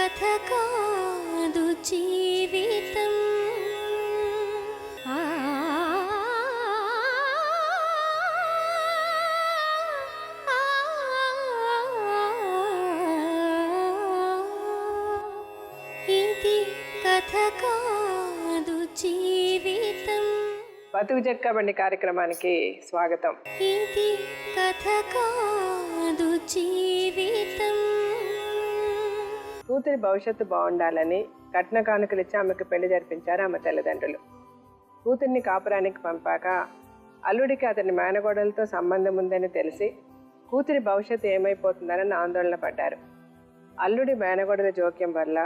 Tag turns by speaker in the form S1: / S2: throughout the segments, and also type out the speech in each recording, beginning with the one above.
S1: కథ కాదు జీవితం. ఇది కథ కాదు జీవితం.
S2: బతుకు చెక్క బండి కార్యక్రమానికి స్వాగతం.
S1: ఇది కథ కాదు జీవితం.
S2: కూతురి భవిష్యత్తు బాగుండాలని కట్న కానుకలిచ్చి ఆమెకు పెళ్లి జరిపించారు ఆమె తల్లిదండ్రులు. కూతుర్ని కాపురానికి పంపాక అల్లుడికి అతని మేనగోడలతో సంబంధం ఉందని తెలిసి కూతురి భవిష్యత్తు ఏమైపోతుందని ఆందోళన పడ్డారు. అల్లుడి మేనగోడల జోక్యం వల్ల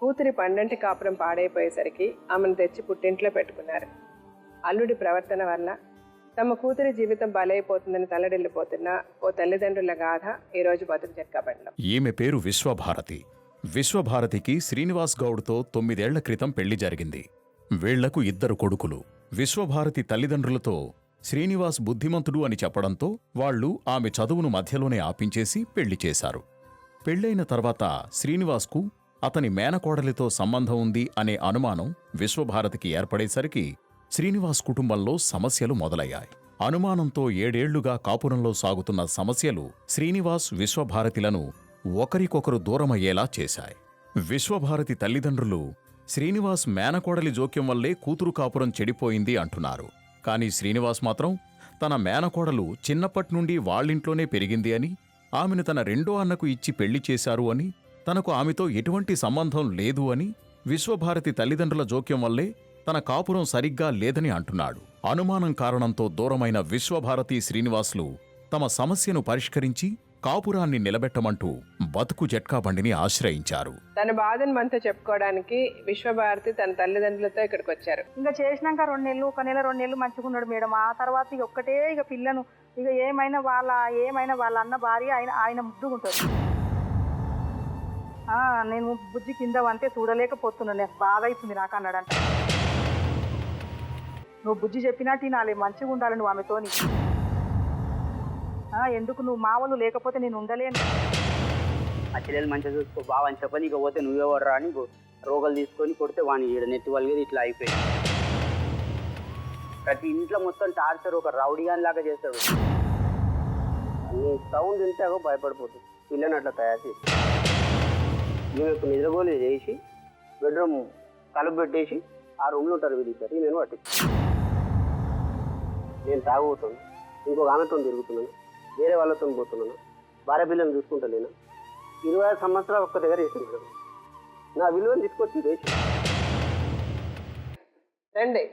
S2: కూతురి పండంటి కాపురం పాడైపోయేసరికి ఆమెను తెచ్చి పుట్టింట్లో పెట్టుకున్నారు. అల్లుడి ప్రవర్తన వల్ల తమ కూతురి జీవితం బలైపోతుందని తల్లడిల్లిపోతున్న ఓ తల్లిదండ్రుల గాథ ఈరోజు బతుకు చెక్కబండ్లం.
S3: ఈమె పేరు విశ్వభారతి. విశ్వభారతికి శ్రీనివాస్ గౌడ్తో 9 ఏళ్ల క్రితం పెళ్లి జరిగింది. వీళ్లకు 2 కొడుకులు. విశ్వభారతి తల్లిదండ్రులతో శ్రీనివాస్ బుద్ధిమంతుడు అని చెప్పడంతో వాళ్లు ఆమె చదువును మధ్యలోనే ఆపించేసి పెళ్లి చేశారు. పెళ్లైన తర్వాత శ్రీనివాస్కు అతని మేనకోడలితో సంబంధం ఉంది అనే అనుమానం విశ్వభారతికి ఏర్పడేసరికి శ్రీనివాస్ కుటుంబంలో సమస్యలు మొదలయ్యాయి. అనుమానంతో 7 ఏళ్లుగా కాపురంలో సాగుతున్న సమస్యలు శ్రీనివాస్ విశ్వభారతిలను ఒకరికొకరు దూరమయ్యేలా చేశాయి. విశ్వభారతి తల్లిదండ్రులు శ్రీనివాస్ మేనకోడలి జోక్యం వల్లే కూతురు కాపురం చెడిపోయింది అంటున్నారు. కానీ శ్రీనివాస్ మాత్రం తన మేనకోడలు చిన్నప్పట్నుండి వాళ్ళింట్లోనే పెరిగింది అని, ఆమెను తన రెండో అన్నకు ఇచ్చి పెళ్లి చేశారు అని, తనకు ఆమెతో ఎటువంటి సంబంధం లేదు అని, విశ్వభారతి తల్లిదండ్రుల జోక్యం వల్లే తన కాపురం సరిగ్గా లేదని అంటున్నాడు. అనుమానం కారణంతో దూరమైన విశ్వభారతి శ్రీనివాసులు తమ సమస్యను పరిష్కరించి కాపురాన్ని నిలబెట్టమంటూ బతుకు జట్కా బండిని ఆశ్రయించారు.
S2: తన బాధను మనతో చెప్పుకోవడానికి విశ్వభారతి తన తల్లిదండ్రులతో ఇక్కడికి వచ్చారు.
S4: ఇంకా చేసినాక 2 నెలలు, 1 నెల 2 నెలలు మంచిగా ఉన్నాడు మేడం. ఆ తర్వాత ఇక ఒక్కటే ఇక పిల్లను ఇక ఏమైనా వాళ్ళ అన్న భార్య ఆయన ముద్దుకుంటాడు. నేను బుజ్జి కింద వంతే చూడలేకపోతున్నాను, నాకు బాధ అవుతుంది నాకు అన్నాడంట. నువ్వు బుజ్జి చెప్పినా తినాలి, మంచిగా ఉండాలి నువ్వు ఆమెతోని. ఎందుకు నువ్వు మావలు లేకపోతే నేను ఉండలేను.
S5: ఆ చెల్లెలు మంచిగా చూసుకో బావ అని చెప్పని ఇక పోతే నువ్వెవడరా అని రోగాలు తీసుకొని కొడితే వాని నెత్తి వాళ్ళకి ఇట్లా అయిపోయింది. ప్రతి ఇంట్లో మొత్తం టార్చర్, ఒక రౌడీగాన్ లాగా చేస్తాడు. నీ సౌండ్ వింటే భయపడిపోతుంది. పిల్లని అట్లా తయారు చేసి మేము ఇప్పుడు నిద్రగోలు చేసి బెడ్రూమ్ తలుపు పెట్టేసి ఆ రూమ్లో ఉంటారు వీళ్ళిద్దరు. నేను పట్టించి నేను తాగుతున్నాను, ఇంకొక ఆమెతో తిరుగుతున్నాను, వేరే వాళ్ళతో పోతున్నాను, భార్య పిల్లల్ని చూసుకుంటలేను. 25 సంవత్సరాలు ఒక్క దగ్గర వేసింది. నా విలువను తీసుకొచ్చి వేసి
S2: రండి.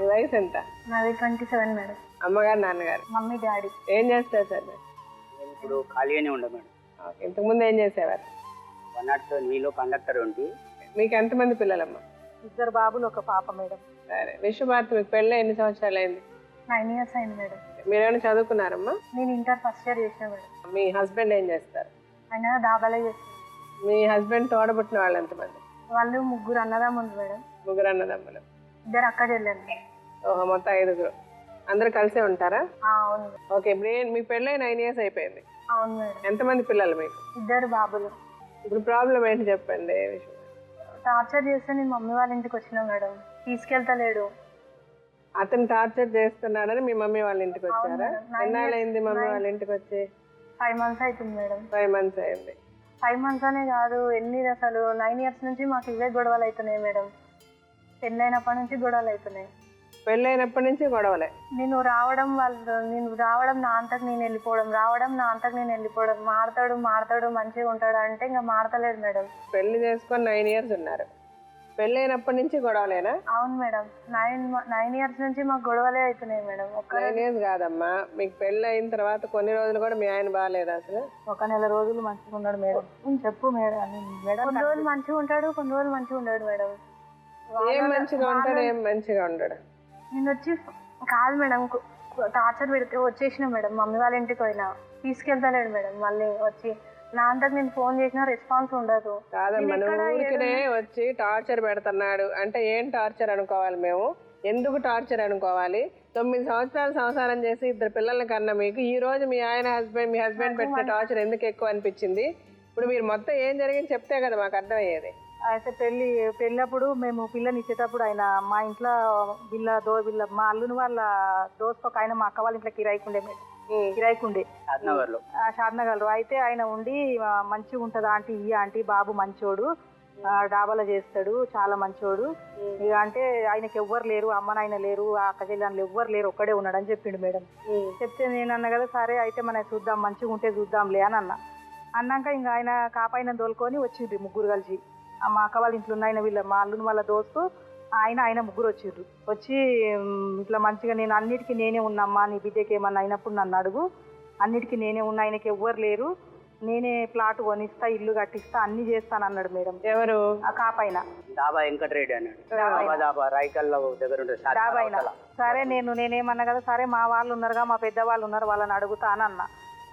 S2: మీ వయసు ఎంత?
S4: నాది 27 మేడం.
S2: అమ్మగారు నాన్నగారు?
S4: Mummy daddy.
S2: ఏం చేస్తారు సార్?
S5: నేను ఇప్పుడు ఖాళీగానే ఉండే మేడం.
S2: ఇంతకుముందు ఏం చేసేవారు?
S5: 103లో కండక్టర్ ఉండి.
S2: మీకు ఎంతమంది పిల్లలమ్మా?
S4: 2 బాబులు, 1 పాప మేడం.
S2: సరే, విశ్వభారతి మీకు పెళ్ళి ఎన్ని సంవత్సరాలు అయింది?
S4: 9 years అయింది మేడం.
S2: మీరేమైనా చదువుకున్నారమ్మా?
S4: నేను ఇంటర్ ఫస్ట్ ఇయర్ చేసిన మేడం.
S2: మీ హస్బెండ్ ఏం చేస్తారు?
S4: ఆయన దాబాలే చేస్తారు.
S2: మీ హస్బెండ్ తోడబుట్టిన వాళ్ళు ఎంతమంది?
S4: వాళ్ళు 3 అన్నదమ్ములు మేడం.
S2: 3 అన్నదమ్ములు.
S4: 2 అక్క చెల్లెలు.
S2: ఓహో, మొత్తం 5. అందరు కలిసే ఉంటారా?
S4: అవును.
S2: ఓకే, మీ పెళ్ళి 9 years అయిపోయింది.
S4: అవును మేడం.
S2: ఎంతమంది పిల్లలు మీకు?
S4: 2 బాబులు.
S2: ఇప్పుడు ప్రాబ్లం ఏంటి చెప్పండి.
S4: టార్చర్ చేస్తే నేను మమ్మీ వాళ్ళ ఇంటికి వచ్చినా మేడం. తీసుకెళ్తలేడు.
S2: అతను టార్చర్ చేస్తున్నాడని మీ మమ్మీ వాళ్ళ ఇంటికి వచ్చారా? ఎన్నాళ్ళైంది మమ్మీ వాళ్ళ ఇంటికి వచ్చి?
S4: 5 months అవుతుంది మేడం.
S2: 5 months అయింది.
S4: 5 months అనే కాదు, అసలు 9 years నుంచి మాకు ఇవే గొడవలు అవుతున్నాయి మేడం. పెళ్ళైనప్పటి నుంచి గొడవలు అవుతున్నాయి.
S2: పెళ్ళైనప్పటి నుంచి గొడవలే.
S4: నేను రావడం నా అంతకు నేను వెళ్ళిపోవడం, మారతాడు మంచిగా ఉంటాడు అంటే ఇంకా మారతలేడు మేడం.
S2: పెళ్లి చేసుకొని 9 years ఉన్నారు, పెళ్ళైనప్పటి నుంచి గొడవలేనా?
S4: అవును మేడం. 9 years నుంచి మాకు గొడవలే అవుతున్నాయి మేడం.
S2: 9 years కాదమ్మా, మీకు పెళ్ళి అయిన తర్వాత కొన్ని రోజులు కూడా మీ ఆయన బాగాలేదు అసలు?
S4: 1 నెల రోజులు మంచిగా ఉన్నాడు మేడం. చెప్పు మేడం. కొన్ని రోజులు మంచిగా ఉంటాడు, కొన్ని రోజులు మంచిగా ఉండడు మేడం.
S2: ఏం మంచిగా ఉంటాడు, ఏం మంచిగా ఉండడు?
S4: నేను వచ్చి కాదు మేడం, టార్చర్ పెడితే వచ్చేసిన మేడం. మమ్మీ వాళ్ళ ఇంటికి పోయినా తీసుకెళ్తలేడు మేడం. మళ్ళీ వచ్చి నా అంతకు నేను ఫోన్ చేసినా రెస్పాన్స్ ఉండదు.
S2: కాదమ్మా, నువ్వు ఊరికినే వచ్చి టార్చర్ పెడుతున్నాడు అంటే ఏం టార్చర్ అనుకోవాలి మేము? ఎందుకు టార్చర్ అనుకోవాలి? 9 సంవత్సరాలు సంసారం చేసి 2 పిల్లల్ని కన్నా మీకు ఈ రోజు మీ హస్బెండ్ పెట్టిన టార్చర్ ఎందుకు ఎక్కువ అనిపించింది? ఇప్పుడు మీరు మొత్తం ఏం జరిగింది చెప్తే కదా మాకు అర్థమయ్యేది.
S4: అయితే పెళ్ళప్పుడు మేము పిల్లని ఇచ్చేటప్పుడు ఆయన మా ఇంట్లో బిల్ల మా అల్లుని వాళ్ళ దోస్తు ఒక ఆయన మా అక్క వాళ్ళ ఇంట్లో కిరాయికుండే షాద్నగర్లో. అయితే ఆయన ఉండి మంచిగా ఉంటుందా ఆంటీ, ఈ ఆంటీ బాబు మంచోడు, డాబాలో చేస్తాడు, చాలా మంచోడు ఇక అంటే ఆయనకి ఎవ్వరు లేరు, అమ్మ నాయన లేరు, అక్క చెల్లెళ్ళు ఎవ్వరు లేరు, ఒక్కడే ఉన్నాడు అని చెప్పిండు మేడం. చెప్తే నేను అన్నా కదా సరే అయితే మనం చూద్దాం, మంచిగా ఉంటే చూద్దాంలే అని అన్నాక ఇంకా ఆయన కాపాయిన తోలుకొని వచ్చిండ్రు ముగ్గురు కలిసి. మా అక్క వాళ్ళ ఇంట్లో ఉన్న ఆయన మా అల్లుని వాళ్ళ దోస్తు ఆయన ముగ్గురు వచ్చిండ్రు. వచ్చి ఇట్లా మంచిగా నేను అన్నిటికీ నేనే ఉన్నమ్మా, నీ బిడ్డకి ఏమన్నా అయినప్పుడు నన్ను అడుగు, అన్నిటికీ నేనే ఉన్నా, ఆయనకి ఎవ్వరు లేరు, నేనే ప్లాట్ కొనిస్తా, ఇల్లు కట్టిస్తా, అన్ని చేస్తాను అన్నాడు మేడం.
S2: ఎవరు?
S4: ఆ కాపైన
S5: డాబా వెంకటరెడ్డి అన్నాడు.
S4: డాబాయిన. సరే నేనేమన్నా కదా సరే మా వాళ్ళు ఉన్నారుగా, మా పెద్ద వాళ్ళు ఉన్నారు, వాళ్ళని అడుగుతా అని అన్నా.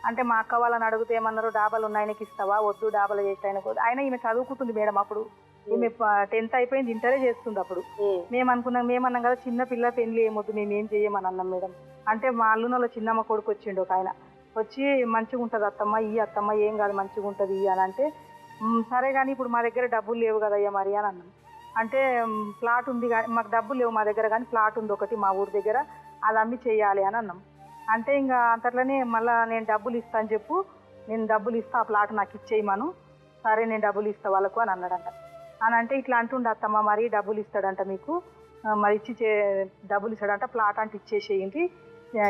S4: అంటే మా అక్క వాళ్ళని అడిగితే ఏమన్నారు, డాబాలు ఉన్న ఆయనకి ఇస్తావా, వద్దు డాబాలు చేస్తే ఆయన ఈమె చదువుకుంటుంది మేడం. అప్పుడు ఈమె 10th అయిపోయింది, ఇంటరే చేస్తుంది. అప్పుడు మేమన్నాం కదా చిన్న పిల్ల పెళ్లి ఏమొద్దు, మేము ఏం చెయ్యమని అన్నాం మేడం. అంటే మా అల్లునలో చిన్నమ్మ కొడుకు వచ్చిండు ఒక ఆయన, వచ్చి మంచిగా ఉంటుంది అత్తమ్మ, ఈ అత్తమ్మ ఏం కాదు మంచిగా ఉంటుంది అని అంటే సరే కానీ ఇప్పుడు మా దగ్గర డబ్బులు లేవు కదయ్యా మరి అని అన్నాం. అంటే ప్లాట్ ఉంది కానీ మాకు డబ్బులు లేవు మా దగ్గర, కానీ ప్లాట్ ఉంది ఒకటి మా ఊరి దగ్గర, అది అమ్మి చెయ్యాలి అని అన్నాం. అంటే ఇంకా అంతట్లోనే మళ్ళీ నేను డబ్బులు ఇస్తా అని చెప్పు, నేను డబ్బులు ఇస్తా, ఆ ప్లాట్ నాకు ఇచ్చేయమను. సరే నేను డబ్బులు ఇస్తా వాళ్ళకు అని అన్నాడంట. అని అంటే ఇట్లా అంటుండే అత్తమ్మ మరి డబ్బులు ఇస్తాడంట మీకు, మరి డబ్బులు ఇస్తాడంట, ప్లాట్ అంటే ఇచ్చేసేయండి,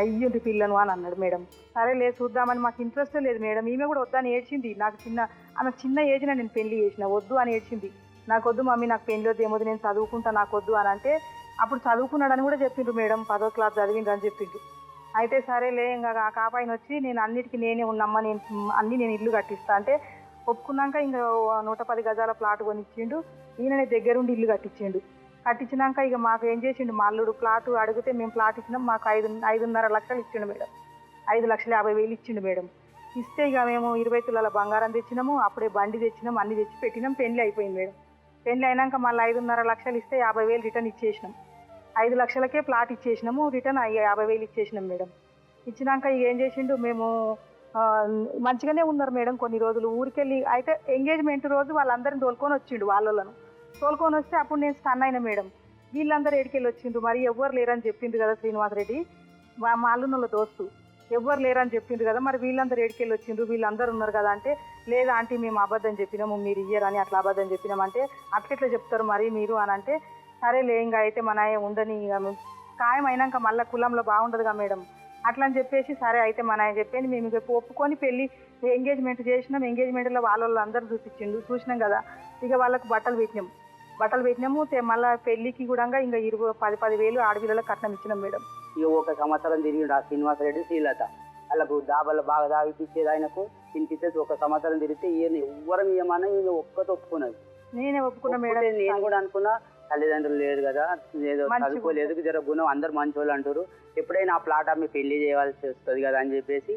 S4: ఇయ్యండి పిల్లను అని అన్నాడు మేడం. సరే లేదు చూద్దామని మాకు ఇంట్రెస్ట్ లేదు మేడం. ఈమె కూడా వద్దని ఏడ్చింది. ఆమెకు చిన్న ఏజ్లో నేను పెళ్లి చేసిన, వద్దు అని ఏడ్చింది. నాకు వద్దు మమ్మీ, నాకు పెళ్లి వద్దు, ఏమొద్దు, నేను చదువుకుంటా, నాకు వద్దు అని అంటే అప్పుడు చదువుకున్నాడని కూడా చెప్పిండ్రు మేడం, 10వ క్లాస్ చదివిండ్రు అని చెప్పిండ్రు. అయితే సరేలే ఇంకా ఆ కాపాయిని వచ్చి నేను అన్నిటికీ నేనే ఉన్నమ్మా, నేను ఇల్లు కట్టిస్తా అంటే ఒప్పుకున్నాక ఇంకా 110 గజాల ప్లాట్ కొనిచ్చిండు. ఈయననే దగ్గరుండి ఇల్లు కట్టించినాక ఇక మాకు ఏం చేసిండు మా అల్లుడు, ప్లాట్ అడిగితే మేము ప్లాట్ ఇచ్చినాం, మాకు 5.5 లక్షలు ఇచ్చిండు మేడం. 5,50,000 ఇచ్చిండు మేడం. ఇస్తే ఇక మేము 20 తులాల బంగారం తెచ్చినాము, అప్పుడే బండి తెచ్చినాం, అన్ని తెచ్చి పెట్టినాం. పెళ్లి అయిపోయింది మేడం. పెళ్లి అయినాక మళ్ళీ 5.5 లక్షలు ఇస్తే 50,000 రిటర్న్ ఇచ్చేసినాం. 5 లక్షలకే ప్లాట్ ఇచ్చేసినాము, రిటర్న్ 50,000 ఇచ్చేసినాం మేడం. ఇచ్చినాక ఇక ఏం చేసిండు, మేము మంచిగానే ఉన్నారు మేడం కొన్ని రోజులు. ఊరికెళ్ళి అయితే ఎంగేజ్మెంట్ రోజు వాళ్ళందరిని తోలుకొని వచ్చిండు, వాళ్ళను తోలుకొని వస్తే అప్పుడు నేను స్టన్ అయినా మేడం. వీళ్ళందరూ ఎడికెళ్ళి వచ్చిండ్రు, మరి ఎవ్వరు లేరని చెప్పిండ్రు కదా శ్రీనివాసరెడ్డి, మా అల్లునుల దోస్తు, ఎవ్వరు లేరని చెప్పిండ్రు కదా, మరి వీళ్ళందరూ ఎడికెళ్ళి వచ్చిండ్రు, వీళ్ళందరూ ఉన్నారు కదా అంటే లేదు ఆంటీ మేము అబద్ధం చెప్పినాము, మీరు ఇయ్యరని అట్లా అబద్ధం చెప్పినామంటే అట్లెట్లా చెప్తారు మరి మీరు అని అంటే సరేలే ఇంకా అయితే మన ఉండని ఖాయం అయినాక మళ్ళీ కులంలో బాగుండదుగా మేడం అట్లా అని చెప్పేసి సరే అయితే మన చెప్పేది మేము ఇక ఒప్పుకొని పెళ్ళి ఎంగేజ్మెంట్ చేసినాం. ఎంగేజ్మెంట్లో వాళ్ళు అందరూ చూసినాం కదా, ఇక వాళ్ళకు బట్టలు పెట్టినాము. మళ్ళీ పెళ్ళికి కూడా ఇంకా 10,000 ఆడపిల్లలకు కట్నం ఇచ్చినాం మేడం.
S5: ఇక 1 సంవత్సరం తిరిగి శ్రీనివాసరెడ్డి శ్రీలత వాళ్ళకు డాబాలు బాగా తాగిపించేది, ఆయనకు తినిపించేది. 1 సంవత్సరం తిరిగితే ఈయన ఎవ్వరం ఏమన్నా ఈయన ఒక్కతో ఒప్పుకున్నది.
S4: నేనే ఒప్పుకున్నా మేడం.
S5: నేను కూడా అనుకున్నా తల్లిదండ్రులు లేదు కదా, ఏదో చదువుకోలేదు, జర గుణం, అందరు మంచోళ్ళు అంటారు, ఎప్పుడైనా ఆ ప్లాట్ అమ్మి పెళ్లి చేయాల్సి వస్తుంది కదా అని చెప్పేసి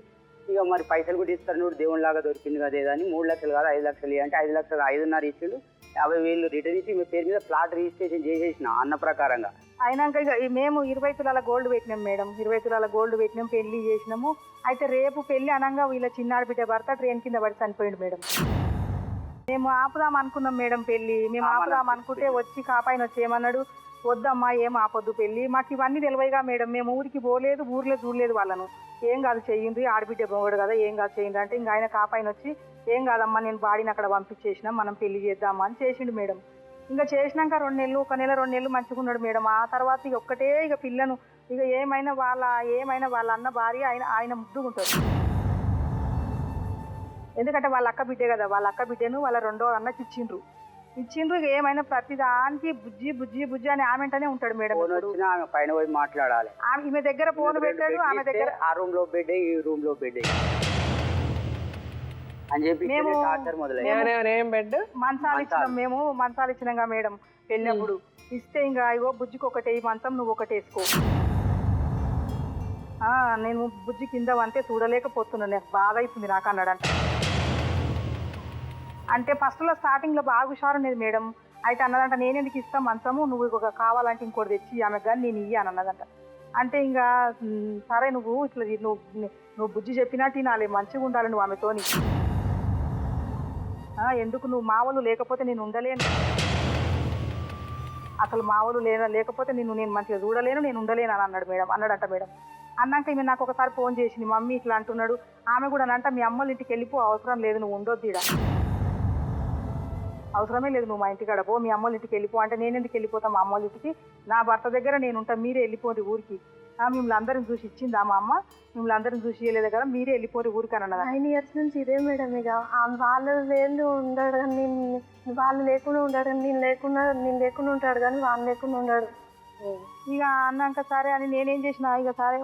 S5: ఇక మరి పైసలు కూడా ఇస్తారు, నువ్వు దేవుళ్ళలాగా దొరికింది కదా ఏదని 3 లక్షలు కాదు 5 లక్షలు అంటే 5 లక్షలు 5.5 ఇచ్చిండు. 50,000 రిటర్న్ ఇచ్చి మీ పేరు మీద ప్లాట్ రిజిస్ట్రేషన్ చేసేసిన అన్న ప్రకారంగా.
S4: అయినాక ఇక మేము 20 తులాల గోల్డ్ పెట్టినాం మేడం. 20 తులాల గోల్డ్ పెట్టినాం, పెళ్లి చేసినాము. అయితే రేపు పెళ్లి అనగా వీళ్ళ చిన్నాడు బిడ్డ భర్త ట్రైన్ కింద పడి చనిపోయిండు మేడం. మేము ఆపుదాం అనుకున్నాం మేడం పెళ్లి. మేము ఆపుదాం అనుకుంటే వచ్చి కాపాయిన వచ్చి ఏమన్నాడు, వద్దమ్మా ఏం ఆపొద్దు పెళ్లి, మాకు ఇవన్నీ తెలివైగా మేడం, మేము ఊరికి పోలేదు, ఊర్లో చూడలేదు వాళ్ళను, ఏం కాదు చెయ్యండి, ఆడబిడ్డ పోగడు కదా ఏం కాదు చేయండి అంటే ఇంకా ఆయన కాపాయిన వచ్చి ఏం కాదమ్మా నేను బాడీని అక్కడ పంపించేసినాం, మనం పెళ్లి చేద్దామా అని చేసిండు మేడం. ఇంకా చేసినాక 2 నెలలు 1 నెల 2 నెలలు మంచిగా ఉన్నాడు మేడం. ఆ తర్వాత ఇక ఒక్కటే ఇక పిల్లను ఇక ఏమైనా వాళ్ళ అన్న భార్య ఆయన ముద్దుకుంటాడు. ఎందుకంటే వాళ్ళ అక్క బిడ్డే కదా, వాళ్ళ అక్క బిడ్డను వాళ్ళ 2వ అన్నకి ఇచ్చిండ్రు. ఇక ఏమైనా ప్రతి దానికి బుజ్జి అని ఆమెంటనే ఉంటాడు మేడం.
S5: ఆమె పైన పోయి మాట్లాడాలి,
S4: ఈమె దగ్గర ఫోన్ పెట్టాడు, ఆమె దగ్గర
S5: ఆ రూమ్ లో బెడ్ ఈ రూమ్ లో బెడ్ అని చెప్పి
S4: మంచాలు ఇచ్చినాం. మేము మంచాలు ఇచ్చినాగా మేడం పెళ్ళినప్పుడు. ఇస్తే ఇంకా ఇగో బుజ్జికి ఒకటే ఈ మంచం నువ్వు ఒకటి వేసుకో, నేను బుజ్జి కింద అంటే చూడలేకపోతున్నాను, నాకు బాధ అవుతుంది నాకు అన్నాడంట. అంటే ఫస్ట్లో స్టార్టింగ్లో బాగా హుషారు ఉండేది మేడం. అయితే అన్నదంట నేను ఎందుకు ఇస్తాను మంచము, నువ్వు ఒక కావాలంటే ఇంకోటి తెచ్చి ఆమెకు కానీ నేను ఇయ్యి అని అన్నదంట. అంటే ఇంకా సరే నువ్వు ఇట్లా నువ్వు బుజ్జి చెప్పినట్టు తినాలి, మంచిగా ఉండాలి నువ్వు ఆమెతోని, ఎందుకు నువ్వు మావలు లేకపోతే నేను ఉండలేను, అసలు మావలు లేకపోతే నేను మంచిగా చూడలేను, నేను ఉండలేను అని అన్నాడంట మేడం. అన్నాక ఈమె నాకు ఒకసారి ఫోన్ చేసింది, మమ్మీ ఇట్లా అంటున్నాడు. ఆమె కూడా అనంట మీ అమ్మల ఇంటికి వెళ్ళిపో, అవసరం లేదు నువ్వు ఉండొద్దు ఈడ, అవసరమే లేదు నువ్వు మా ఇంటికాడ పో, మీ అమ్మల ఇంటికి వెళ్ళిపో. అంటే నేను ఎందుకు వెళ్ళిపోతాను మా అమ్మల ఇంటికి, నా భర్త దగ్గర నేను ఉంటా, మీరే వెళ్ళిపోండి ఊరికి. మిమ్మల్ని అందరిని చూసి ఇచ్చిందా మా అమ్మ, మిమ్మల్ని అందరిని చూసి ఇవ్వలేదు కదా, మీరే వెళ్ళిపోండి ఊరికి అని అన్నది.
S1: 9 years నుంచి ఇదే మేడం. ఇక వాళ్ళు లేదు ఉండడు కానీ వాళ్ళు లేకుండా ఉండడు, నేను లేకుండా ఉంటాడు కానీ వాళ్ళు లేకుండా ఉండడు.
S4: ఇక అన్నాక సరే అని నేనేం చేసిన, ఇక సరే